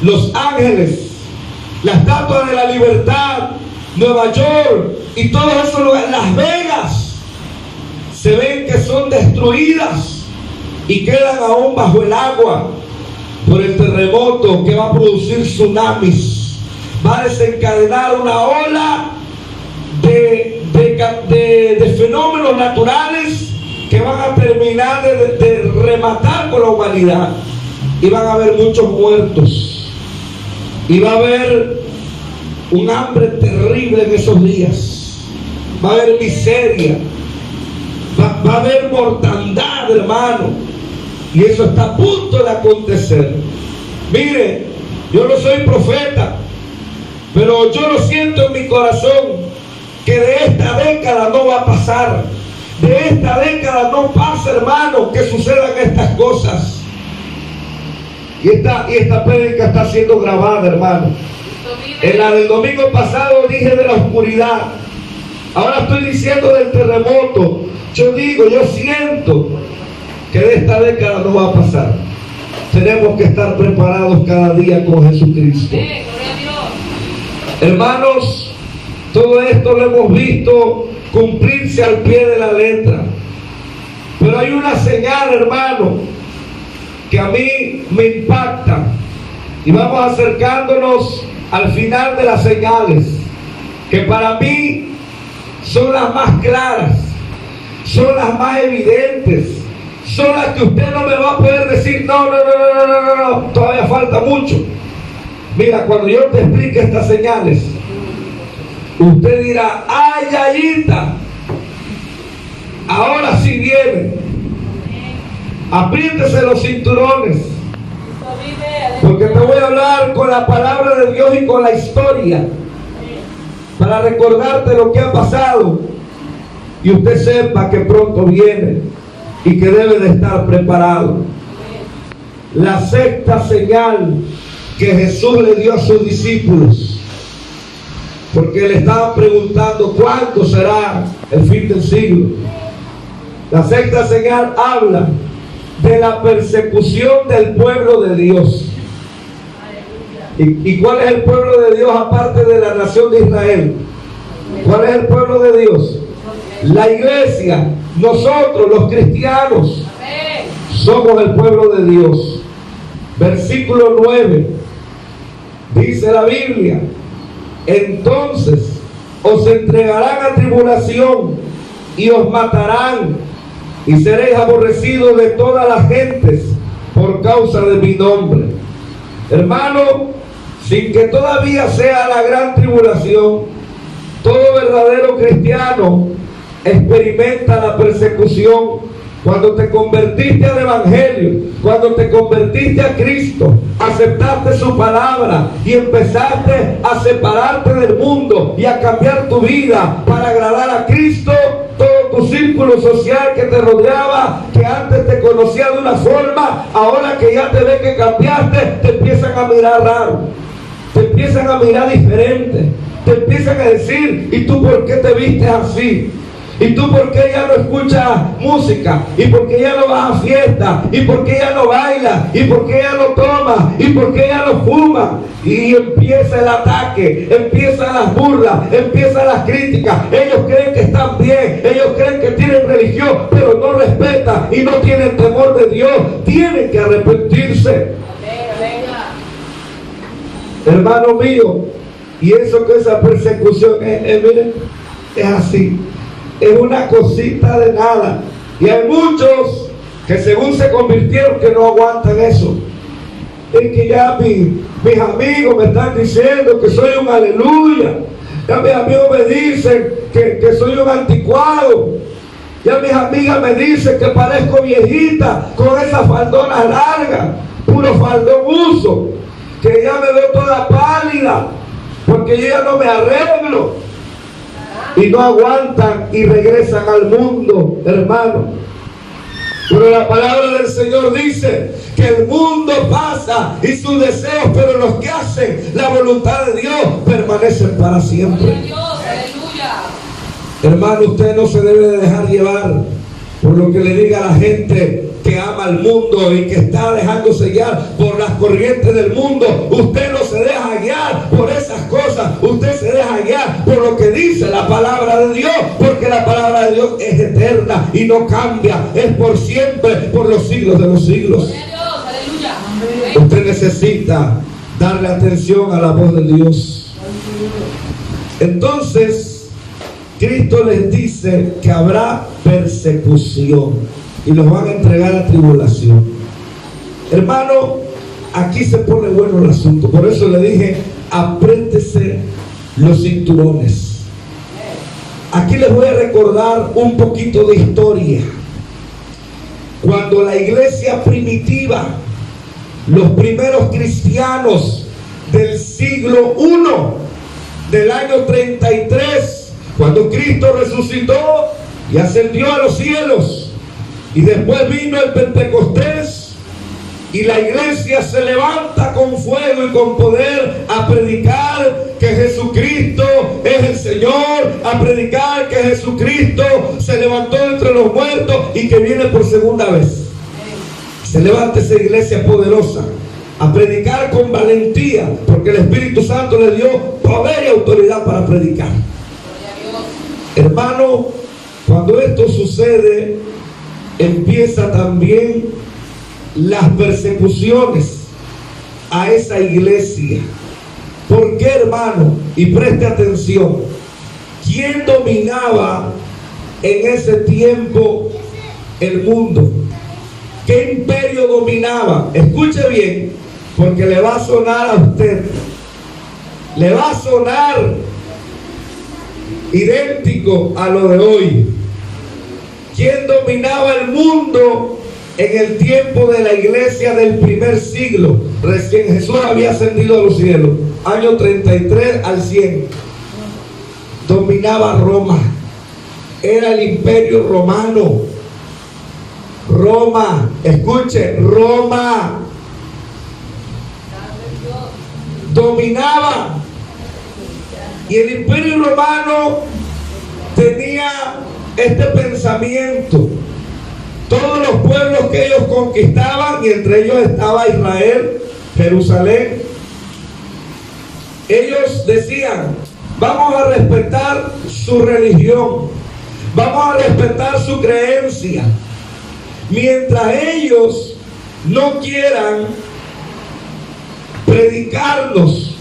Los Ángeles, la Estatua de la Libertad, Nueva York y todos esos lugares, Las Vegas, se ven que son destruidas y quedan aún bajo el agua por el terremoto que va a producir tsunamis. Va a desencadenar una ola de fenómenos naturales que van a terminar de rematar con la humanidad. Y van a haber muchos muertos. Y va a haber un hambre terrible en esos días. Va a haber miseria. Va a haber mortandad, hermano. Y eso está a punto de acontecer. Mire, yo no soy profeta, pero yo lo siento en mi corazón, que de esta década no va a pasar. De esta década no pasa, hermano, que sucedan estas cosas. Y esta prédica está siendo grabada, hermano. En la del domingo pasado dije de la oscuridad. Ahora estoy diciendo del terremoto. Yo siento que de esta década no va a pasar. Tenemos que estar preparados cada día con Jesucristo. Hermanos, todo esto lo hemos visto cumplirse al pie de la letra. Pero hay una señal, hermano, que a mí me impacta. Y vamos acercándonos al final de las señales, que para mí son las más claras, son las más evidentes, son las que usted no me va a poder decir, no, todavía falta mucho. Mira, cuando yo te explique estas señales, usted dirá, ay, Yayita, ahora sí viene. Apriéntese los cinturones, porque te voy a hablar con la palabra de Dios y con la historia, para recordarte lo que ha pasado y usted sepa que pronto viene y que debe de estar preparado. La sexta señal que Jesús le dio a sus discípulos, porque le estaban preguntando cuándo será el fin del siglo. La sexta señal habla de la persecución del pueblo de Dios. ¿Y cuál es el pueblo de Dios aparte de la nación de Israel? ¿Cuál es el pueblo de Dios? La iglesia, nosotros los cristianos, somos el pueblo de Dios. Versículo 9, dice la Biblia: entonces os entregarán a tribulación y os matarán, y seréis aborrecidos de todas las gentes por causa de mi nombre. Hermano, sin que todavía sea la gran tribulación, todo verdadero cristiano experimenta la persecución. Cuando te convertiste al Evangelio, cuando te convertiste a Cristo, aceptaste su palabra y empezaste a separarte del mundo y a cambiar tu vida para agradar a Cristo, todo tu círculo social que te rodeaba, que antes te conocía de una forma, ahora que ya te ve que cambiaste, te empiezan a mirar raro, te empiezan a mirar diferente, te empiezan a decir, ¿y tú por qué te vistes así? ¿Y tú por qué ya no escuchas música? ¿Y por qué ya no vas a fiesta? ¿Y por qué ya no bailas? ¿Y por qué ya no tomas? ¿Y por qué ya no fumas? Y empieza el ataque, empiezan las burlas, empiezan las críticas. Ellos creen que están bien, ellos creen que tienen religión, pero no respetan y no tienen temor de Dios. Tienen que arrepentirse. Hermano mío, y eso que esa persecución miren, es así. Es una cosita de nada. Y hay muchos que según se convirtieron que no aguantan eso. Es que ya mis amigos me están diciendo que soy un aleluya. Ya mis amigos me dicen que soy un anticuado. Ya mis amigas me dicen que parezco viejita con esas faldonas largas, puro faldón uso, que ya me veo toda pálida, porque yo ya no me arreglo. Y no aguantan y regresan al mundo, hermano. Pero la palabra del Señor dice que el mundo pasa y sus deseos, pero los que hacen la voluntad de Dios permanecen para siempre. Hermano, usted no se debe de dejar llevar por lo que le diga a la gente que ama al mundo y que está dejándose guiar por las corrientes del mundo. Usted no se deja guiar por esas cosas. Usted se deja guiar por lo que dice la palabra de Dios, porque la palabra de Dios es eterna y no cambia, es por siempre, por los siglos de los siglos. Usted necesita darle atención a la voz de Dios. Entonces Cristo les dice que habrá persecución y los van a entregar a tribulación. Hermano, aquí se pone bueno el asunto. Por eso le dije, apriétese los cinturones. Aquí les voy a recordar un poquito de historia. Cuando la iglesia primitiva, los primeros cristianos del siglo I, del año 33, cuando Cristo resucitó y ascendió a los cielos, y después vino el Pentecostés, y la iglesia se levanta con fuego y con poder a predicar que Jesucristo es el Señor, a predicar que Jesucristo se levantó entre los muertos y que viene por segunda vez. Se levanta esa iglesia poderosa a predicar con valentía, porque el Espíritu Santo le dio poder y autoridad para predicar. Hermano, cuando esto sucede, empieza también las persecuciones a esa iglesia. ¿Por qué, hermano? Y preste atención. ¿Quién dominaba en ese tiempo el mundo? ¿Qué imperio dominaba? Escuche bien, porque le va a sonar a usted. Le va a sonar idéntico a lo de hoy. ¿Quién dominaba el mundo en el tiempo de la iglesia del primer siglo? Recién Jesús había ascendido a los cielos, año 33 al 100. Dominaba Roma. Era el imperio romano. Roma, escuche, Roma dominaba. Y el imperio romano tenía este pensamiento. Todos los pueblos que ellos conquistaban, y entre ellos estaba Israel, Jerusalén, ellos decían: vamos a respetar su religión, vamos a respetar su creencia, mientras ellos no quieran predicarnos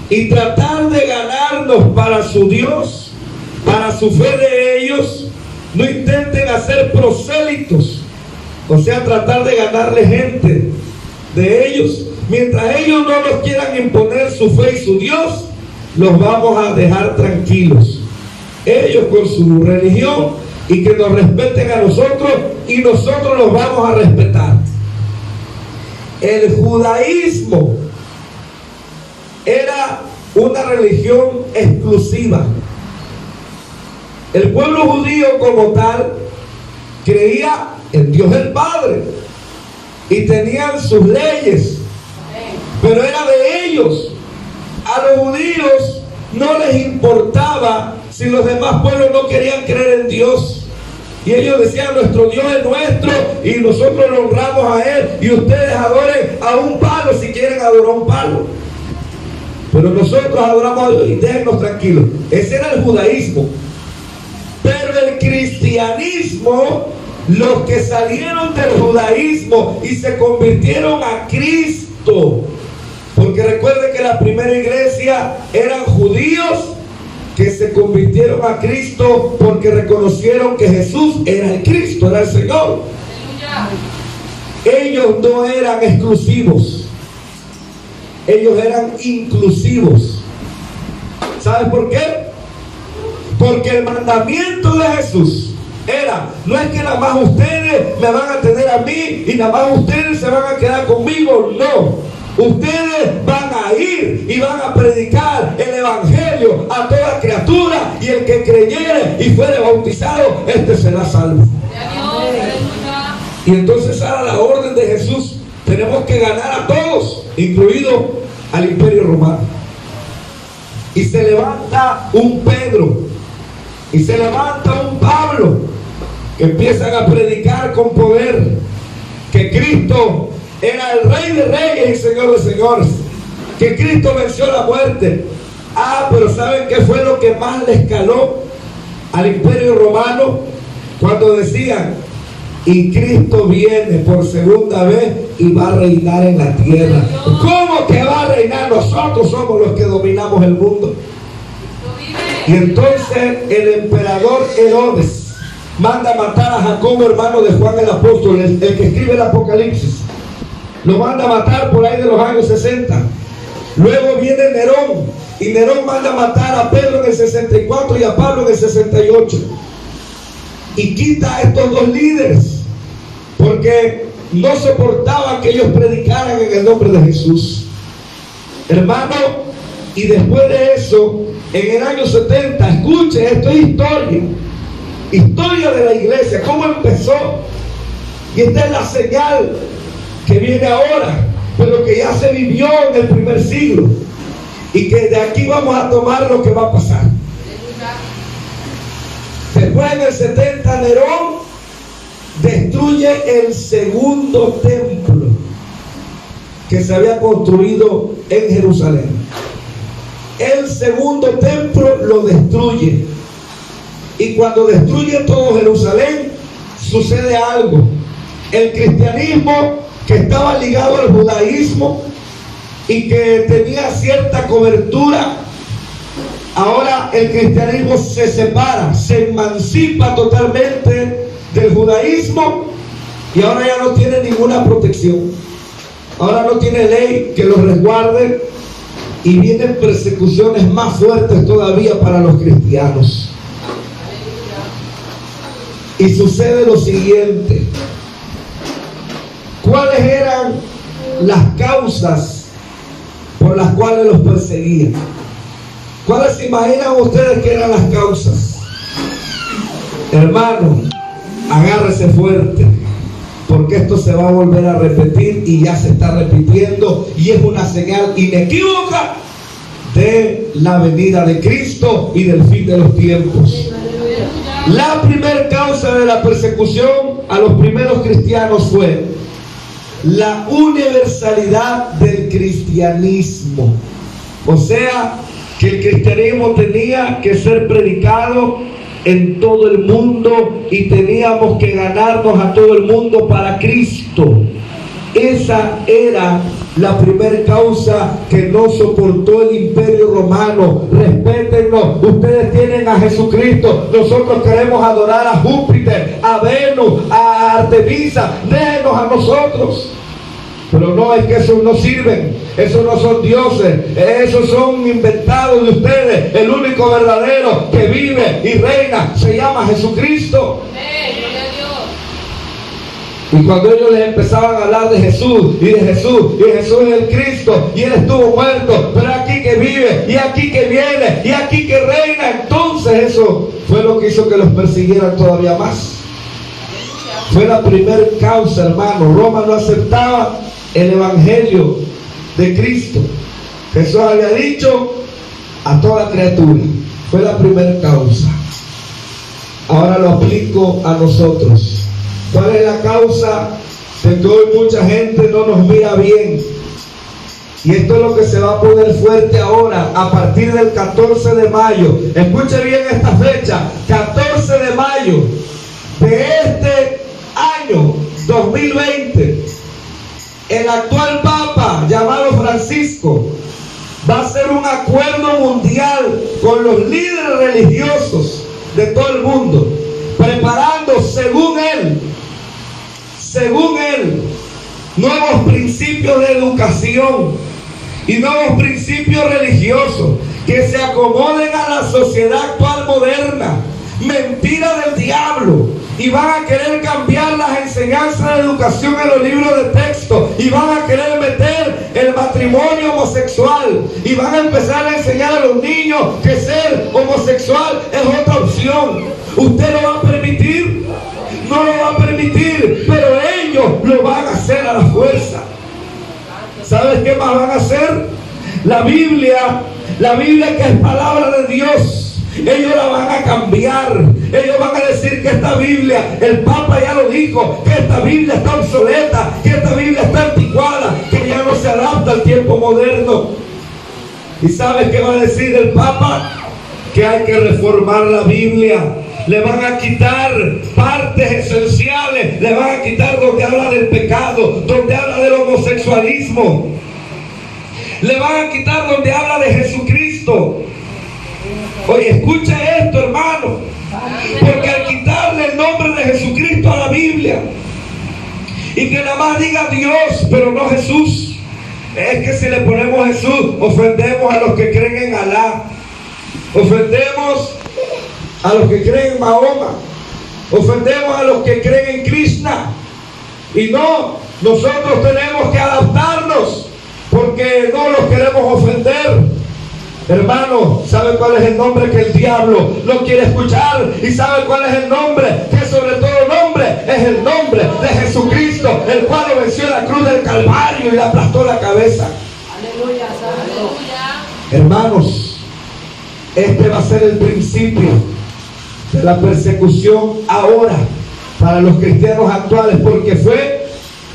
y tratar de ganarnos para su Dios, para su fe de ellos. No intenten hacer prosélitos, o sea, tratar de ganarle gente de ellos. Mientras ellos no nos quieran imponer su fe y su Dios, los vamos a dejar tranquilos. Ellos con su religión, y que nos respeten a nosotros, y nosotros los vamos a respetar. El judaísmo era una religión exclusiva. El pueblo judío como tal creía en Dios el Padre y tenían sus leyes, pero era de ellos. A los judíos no les importaba si los demás pueblos no querían creer en Dios, y ellos decían: nuestro Dios es nuestro y nosotros lo honramos a Él, y ustedes adoren a un palo si quieren adorar un palo, pero nosotros adoramos a Dios y déjennos tranquilos. Ese era el judaísmo. Pero el cristianismo, los que salieron del judaísmo y se convirtieron a Cristo, porque recuerden que la primera iglesia eran judíos que se convirtieron a Cristo porque reconocieron que Jesús era el Cristo, era el Señor. Ellos no eran exclusivos, ellos eran inclusivos. ¿Sabes por qué? Porque el mandamiento de Jesús era: no es que nada más ustedes me van a tener a mí y nada más ustedes se van a quedar conmigo. No, ustedes van a ir y van a predicar el evangelio a toda criatura, y el que creyere y fuere bautizado, este será salvo. Y entonces, ahora la orden de Jesús, tenemos que ganar a todos, incluido al Imperio Romano. Y se levanta un Pedro y se levanta un Pablo, que empiezan a predicar con poder que Cristo era el Rey de Reyes y Señor de Señores, que Cristo venció la muerte. Pero ¿saben qué fue lo que más le escaló al Imperio Romano? Cuando decían: y Cristo viene por segunda vez y va a reinar en la tierra. ¿Cómo que va a reinar? Nosotros somos los que dominamos el mundo. Y entonces el emperador Herodes manda matar a Jacobo, hermano de Juan el apóstol, el que escribe el Apocalipsis. Lo manda a matar por ahí de los años 60. Luego viene Nerón, y Nerón manda a matar a Pedro en el 64 y a Pablo en el 68. Y quita a estos dos líderes porque no soportaban que ellos predicaran en el nombre de Jesús, hermano. Y después de eso, en el año 70, escuche, esto es historia de la iglesia, cómo empezó. Y esta es la señal que viene ahora, pero que ya se vivió en el primer siglo, y que de aquí vamos a tomar lo que va a pasar. Después, en el 70, Nerón destruye el segundo templo que se había construido en Jerusalén. El segundo templo lo destruye, y cuando destruye todo Jerusalén, sucede algo. El cristianismo, que estaba ligado al judaísmo y que tenía cierta cobertura, ahora el cristianismo se separa, se emancipa totalmente del judaísmo, y ahora ya no tiene ninguna protección. Ahora no tiene ley que los resguarde, y vienen persecuciones más fuertes todavía para los cristianos. Y sucede lo siguiente: ¿cuáles eran las causas por las cuales los perseguían? ¿Cuáles se imaginan ustedes que eran las causas? Hermano, agárrese fuerte, porque esto se va a volver a repetir, y ya se está repitiendo, y es una señal inequívoca de la venida de Cristo y del fin de los tiempos. La primera causa de la persecución a los primeros cristianos fue la universalidad del cristianismo. O sea, que el cristianismo tenía que ser predicado en todo el mundo, y teníamos que ganarnos a todo el mundo para Cristo. Esa era la primera causa que no soportó el Imperio Romano. Respétennos, ustedes tienen a Jesucristo, nosotros queremos adorar a Júpiter, a Venus, a Artemisa, déjenos a nosotros. Pero no, es que esos no sirven, esos no son dioses, esos son inventados de ustedes. El único verdadero que vive y reina se llama Jesucristo. Y cuando ellos les empezaban a hablar de Jesús, y de Jesús, y Jesús es el Cristo, y Él estuvo muerto, pero aquí que vive, y aquí que viene, y aquí que reina, entonces eso fue lo que hizo que los persiguieran todavía más. Fue la primera causa, hermano. Roma no aceptaba el evangelio de Cristo. Jesús había dicho a toda criatura. Fue la primera causa. Ahora lo aplico a nosotros. ¿Cuál es la causa de que hoy mucha gente no nos mira bien? Y esto es lo que se va a poner fuerte ahora, a partir del 14 de mayo. Escuche bien esta fecha: 14 de mayo de este año 2020. El actual Papa, llamado Francisco, va a hacer un acuerdo mundial con los líderes religiosos de todo el mundo, preparando, según él, nuevos principios de educación y nuevos principios religiosos que se acomoden a la sociedad actual moderna. Mentira del diablo. Y van a querer cambiar las enseñanzas de educación en los libros de texto, y van a querer meter el matrimonio homosexual, y van a empezar a enseñar a los niños que ser homosexual es otra opción. ¿Usted lo va a permitir? No lo va a permitir, pero ellos lo van a hacer a la fuerza. ¿Sabes qué más van a hacer? La Biblia que es palabra de Dios, ellos la van a cambiar. Ellos van a decir que esta Biblia, el Papa ya lo dijo, que esta Biblia está obsoleta, que esta Biblia está anticuada, que ya no se adapta al tiempo moderno. ¿Y sabes qué va a decir el Papa? Que hay que reformar la Biblia. Le van a quitar partes esenciales, le van a quitar donde habla del pecado, donde habla del homosexualismo. Le van a quitar donde habla de Jesucristo. Oye, escuche esto, hermano, porque al quitarle el nombre de Jesucristo a la Biblia y que nada más diga Dios pero no Jesús, es que si le ponemos Jesús ofendemos a los que creen en Alá, ofendemos a los que creen en Mahoma, ofendemos a los que creen en Krishna. Y no, nosotros tenemos que adaptarnos porque no los queremos ofender. Hermano, ¿sabe cuál es el nombre que el diablo no quiere escuchar? ¿Y sabe cuál es el nombre que sobre todo nombre es el nombre de Jesucristo, el cual lo venció en la cruz del Calvario y le aplastó la cabeza? Aleluya, aleluya. Hermanos, este va a ser el principio de la persecución ahora para los cristianos actuales, porque fue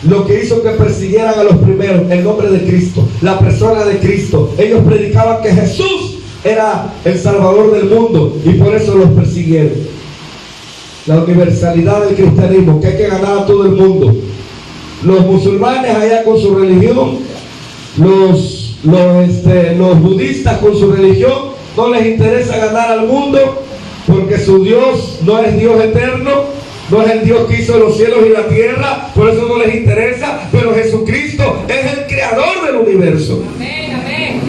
lo que hizo que persiguieran a los primeros, el nombre de Cristo, la persona de Cristo. Ellos predicaban que Jesús era el Salvador del mundo y por eso los persiguieron. La universalidad del cristianismo, que hay que ganar a todo el mundo. Los musulmanes allá con su religión, los budistas con su religión, no les interesa ganar al mundo porque su Dios no es Dios eterno. No es el Dios que hizo los cielos y la tierra, por eso no les interesa. Pero Jesucristo es el creador del universo. Amén, amén.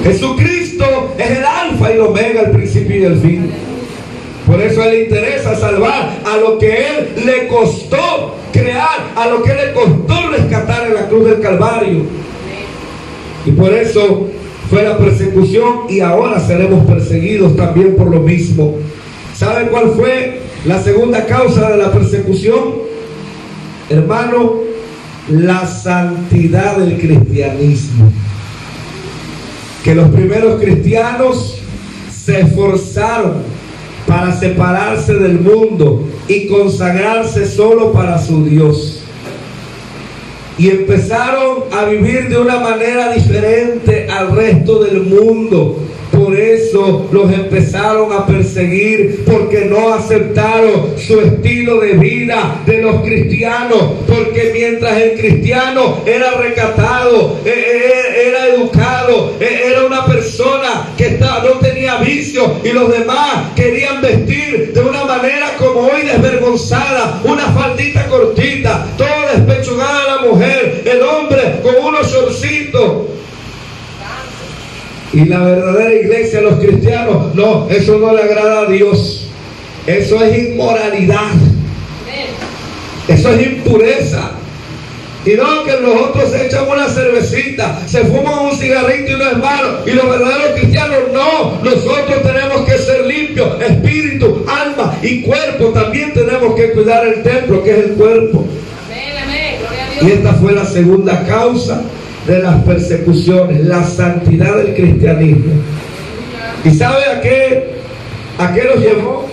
Jesucristo es el alfa y el omega, el principio y el fin. Por eso a él le interesa salvar a lo que él le costó crear, a lo que le costó rescatar en la cruz del Calvario. Y por eso fue la persecución, y ahora seremos perseguidos también por lo mismo. ¿Sabe cuál fue la segunda causa de la persecución? Hermano, la santidad del cristianismo. Que los primeros cristianos se esforzaron para separarse del mundo y consagrarse solo para su Dios. Y empezaron a vivir de una manera diferente al resto del mundo. Por eso los empezaron a perseguir, porque no aceptaron su estilo de vida de los cristianos. Porque mientras el cristiano era recatado, era educado, era una persona que no tenía vicio, y los demás querían vestir de una manera como hoy desvergonzada, una faldita cortita, toda despechugada la mujer, el hombre con unos shortcitos. Y la verdadera iglesia, los cristianos, no, eso no le agrada a Dios. Eso es inmoralidad. Eso es impureza. Y no que los otros se echan una cervecita, se fuman un cigarrito y no es malo. Y los verdaderos cristianos no. Nosotros tenemos que ser limpios, espíritu, alma y cuerpo. También tenemos que cuidar el templo, que es el cuerpo. Amén, amén. Gloria a Dios. Y esta fue la segunda causa de las persecuciones, la santidad del cristianismo. ¿Y sabe a qué los llevó?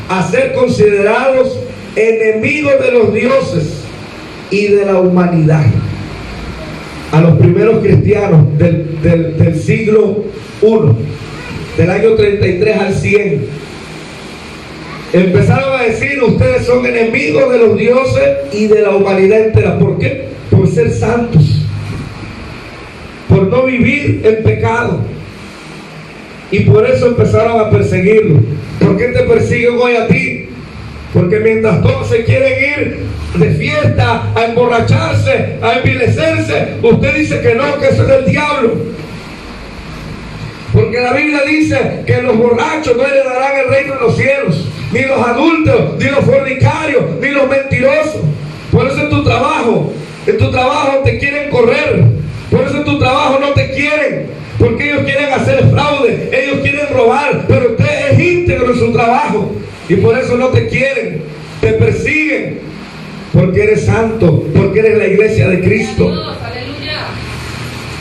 A ser considerados enemigos de los dioses y de la humanidad. A los primeros cristianos del siglo I, del año 33 al 100, empezaron a decir: ustedes son enemigos de los dioses y de la humanidad entera. ¿Por qué? Por ser santos, por por no vivir en pecado. Y por eso empezaron a perseguirlo. ¿Por qué te persiguen hoy a ti? Porque mientras todos se quieren ir de fiesta, a emborracharse, a envilecerse, usted dice que no, que eso es del diablo. Porque la Biblia dice que los borrachos no heredarán el reino de los cielos, ni los adúlteros, ni los fornicarios, ni los mentirosos. Por eso en tu trabajo te quieren correr. Por eso en tu trabajo no te quieren, porque ellos quieren hacer fraude, ellos quieren robar, pero usted es íntegro en su trabajo y por eso no te quieren, te persiguen, porque eres santo, porque eres la iglesia de Cristo. Aleluya.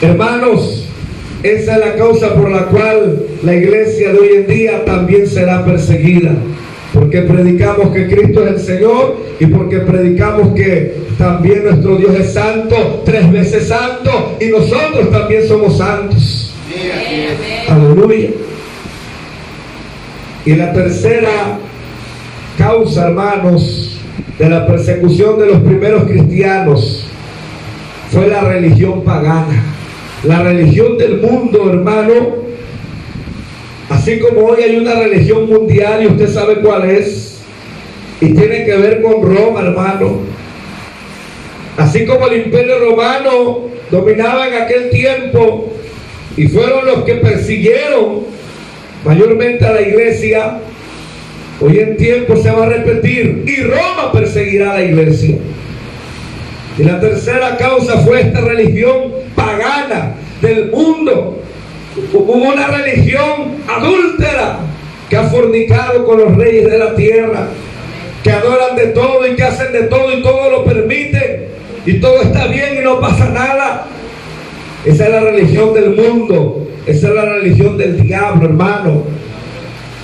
Hermanos, esa es la causa por la cual la iglesia de hoy en día también será perseguida, porque predicamos que Cristo es el Señor y porque predicamos que también nuestro Dios es santo, 3 veces santo, y nosotros también somos santos. Aleluya. Y la tercera causa, hermanos, de la persecución de los primeros cristianos fue la religión pagana. La religión del mundo, hermano, así como hoy hay una religión mundial y usted sabe cuál es, y tiene que ver con Roma, hermano. Así como el imperio romano dominaba en aquel tiempo y fueron los que persiguieron mayormente a la iglesia, hoy en tiempo se va a repetir y Roma perseguirá a la iglesia. Y la tercera causa fue esta religión pagana del mundo. Hubo una religión adúltera que ha fornicado con los reyes de la tierra, que adoran de todo y que hacen de todo y todo lo permiten y todo está bien y no pasa nada. Esa es la religión del mundo, esa es la religión del diablo, hermano.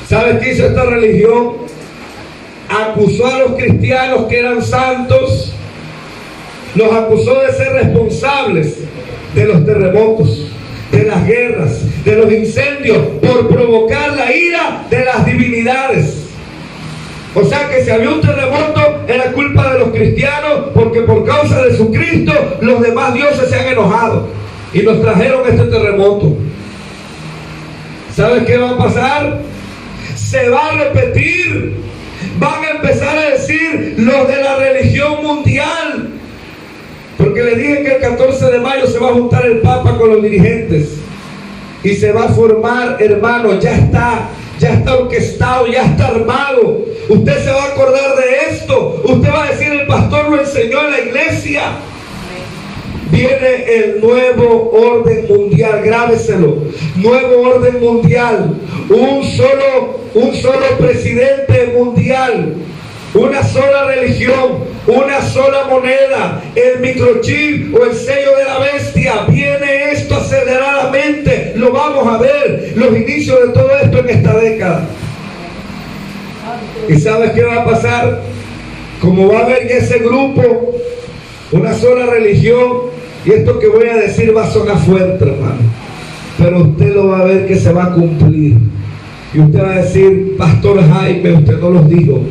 ¿Sabes qué hizo esta religión? Acusó a los cristianos que eran santos, los acusó de ser responsables de los terremotos, de las guerras, de los incendios, por provocar la ira de las divinidades. O sea que si había un terremoto era culpa de los cristianos, porque por causa de su Cristo los demás dioses se han enojado y nos trajeron este terremoto. ¿Sabes qué va a pasar? Se va a repetir. Van a empezar a decir los de la religión mundial, porque le dije que el 14 de mayo se va a juntar el Papa con los dirigentes y se va a formar, hermano, ya está orquestado, ya está armado. Usted se va a acordar de esto, usted va a decir: el pastor lo enseñó en la iglesia. Viene el nuevo orden mundial, grábeselo, nuevo orden mundial, un solo presidente mundial, una sola religión, una sola moneda, el microchip o el sello de la bestia. Viene esto aceleradamente, lo vamos a ver, los inicios de todo esto en esta década. ¿Y sabes qué va a pasar? Como va a haber en ese grupo una sola religión, y esto que voy a decir va a sonar fuerte, hermano, pero usted lo va a ver que se va a cumplir. Y usted va a decir: Pastor Jaime, usted no los dijo.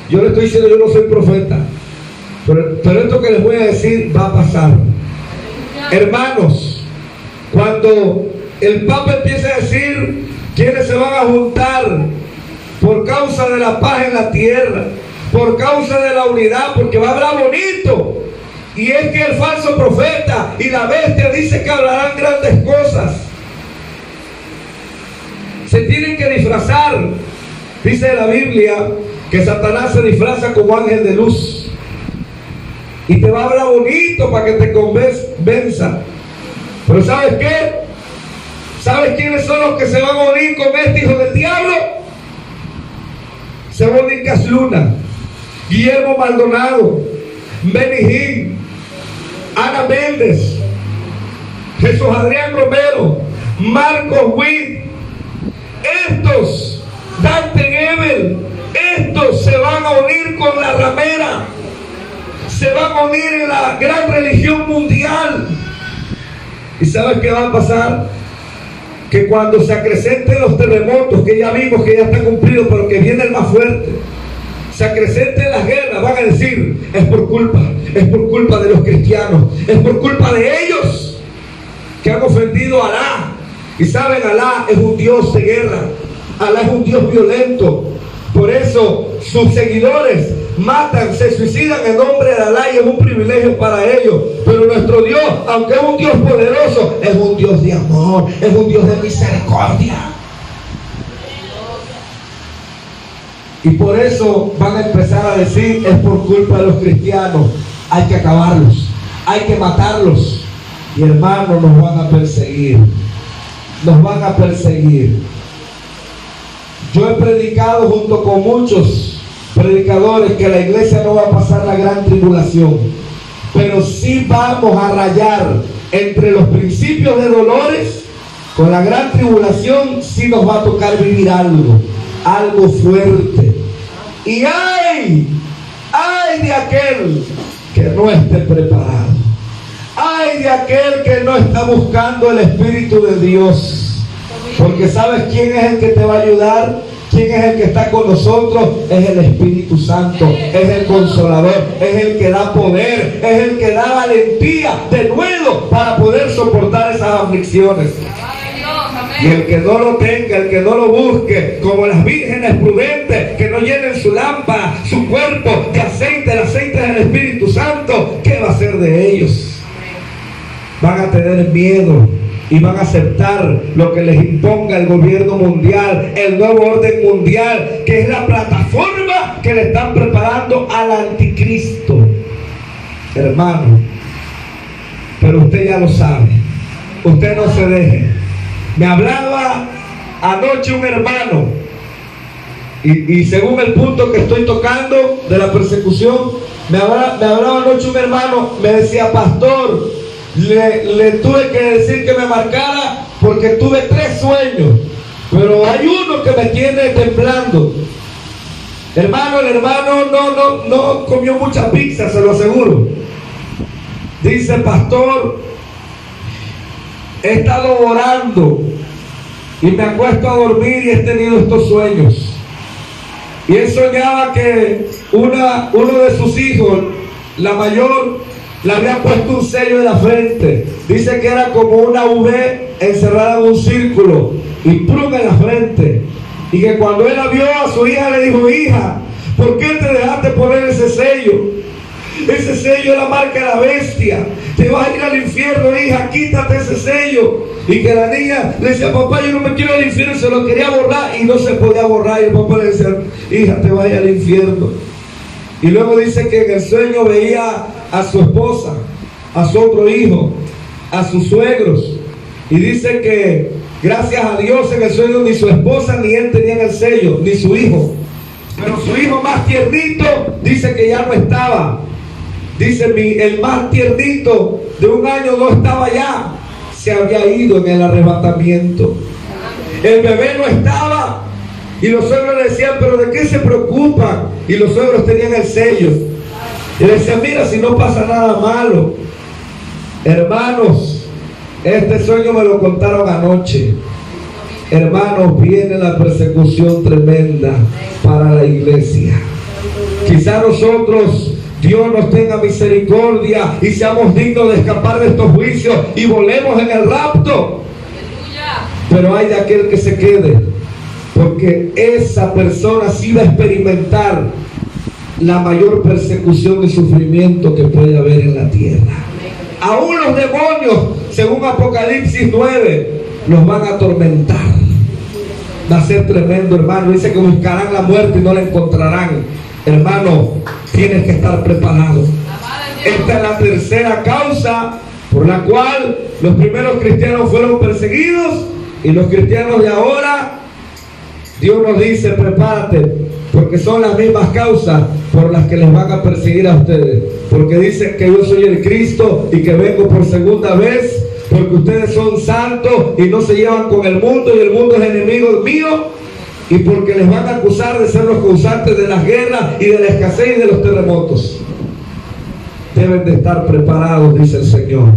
Yo le estoy diciendo, yo no soy profeta, pero esto que les voy a decir va a pasar. Hermanos, cuando el Papa empiece a decir quiénes se van a juntar por causa de la paz en la tierra, por causa de la unidad, porque va a hablar bonito, y es que el falso profeta y la bestia dice que hablarán grandes cosas, se tienen que disfrazar. Dice la Biblia que Satanás se disfraza como ángel de luz y te va a hablar bonito para que te convenza. Pero ¿sabes qué? ¿Sabes quiénes son los que se van a unir con este hijo del diablo? Se va a unir Casluna, Guillermo Maldonado, Benny Hinn, Ana Méndez, Jesús Adrián Romero, Marcos Witt. Estos, Dante Gebel, estos se van a unir con la ramera, se van a unir en la gran religión mundial. ¿Y sabes qué va a pasar? Que cuando se acrecenten los terremotos, que ya vimos que ya está cumplido, pero que viene el más fuerte, se acrecenten las guerras, van a decir: es por culpa de los cristianos, es por culpa de ellos. que han ofendido a Alá. Y saben, Alá es un Dios de guerra, Alá es un Dios violento. Por eso sus seguidores matan, se suicidan en nombre de Alá, y es un privilegio para ellos. Pero nuestro Dios, aunque es un Dios poderoso, es un Dios de amor, es un Dios de misericordia. Y por eso van a empezar a decir: es por culpa de los cristianos, hay que acabarlos, hay que matarlos. Y hermanos, nos van a perseguir, nos van a perseguir. Yo he predicado junto con muchos predicadores que la iglesia no va a pasar la gran tribulación, pero sí vamos a rayar entre los principios de dolores. Con la gran tribulación sí nos va a tocar vivir algo fuerte. Y ay de aquel que no esté preparado, ay de aquel que no está buscando el Espíritu de Dios. Porque ¿sabes quién es el que te va a ayudar? ¿Quién es el que está con nosotros? Es el Espíritu Santo, es el Consolador, es el que da poder, es el que da valentía de nuevo para poder soportar esas aflicciones. Y el que no lo tenga, el que no lo busque, como las vírgenes prudentes que no llenen su lámpara, su cuerpo de aceite, el aceite del Espíritu Santo, ¿qué va a hacer de ellos? Van a tener miedo y van a aceptar lo que les imponga el gobierno mundial, el nuevo orden mundial, que es la plataforma que le están preparando al anticristo. Hermano, pero usted ya lo sabe, usted no se deje. Me hablaba anoche un hermano, y según el punto que estoy tocando de la persecución, me hablaba anoche un hermano, me decía: pastor, le tuve que decir que me marcara porque tuve 3 sueños, pero hay uno que me tiene temblando. Hermano, el hermano no comió mucha pizza, se lo aseguro. Dice: pastor, he estado orando y me acuesto a dormir y he tenido estos sueños. Y él soñaba que uno de sus hijos, la mayor, le había puesto un sello en la frente. Dice que era como una V encerrada en un círculo y pluma en la frente. Y que cuando él la vio a su hija, le dijo: hija, ¿por qué te dejaste poner ese sello? Ese sello es la marca de la bestia. Te vas a ir al infierno, hija, quítate ese sello. Y que la niña le decía: papá, yo no me quiero ir al infierno. Se lo quería borrar y no se podía borrar. Y el papá le decía: hija, te vas a ir al infierno. Y luego dice que en el sueño veía a su esposa, a su otro hijo, a sus suegros. Y dice que gracias a Dios en el sueño ni su esposa ni él tenían el sello, ni su hijo. Pero su hijo más tiernito dice que ya no estaba. Dice: el más tiernito de 1 año no estaba ya, se había ido en el arrebatamiento. El bebé no estaba. Y los suegros le decían: ¿pero de qué se preocupan? Y los suegros tenían el sello. Y le decían: mira, si no pasa nada malo. Hermanos, este sueño me lo contaron anoche. Hermanos, viene la persecución tremenda para la iglesia. Quizá nosotros, Dios nos tenga misericordia y seamos dignos de escapar de estos juicios y volemos en el rapto. Pero hay de aquel que se quede, porque esa persona sí va a experimentar la mayor persecución y sufrimiento que puede haber en la tierra. Aún los demonios, según Apocalipsis 9, los van a atormentar. Va a ser tremendo, hermano. Dice que buscarán la muerte y no la encontrarán. Hermano, tienes que estar preparado. Esta es la tercera causa por la cual los primeros cristianos fueron perseguidos, y los cristianos de ahora, Dios nos dice: prepárate, porque son las mismas causas por las que les van a perseguir a ustedes. Porque dicen que yo soy el Cristo y que vengo por segunda vez, porque ustedes son santos y no se llevan con el mundo, y el mundo es enemigo mío, y porque les van a acusar de ser los causantes de las guerras y de la escasez y de los terremotos. Deben de estar preparados, dice el Señor.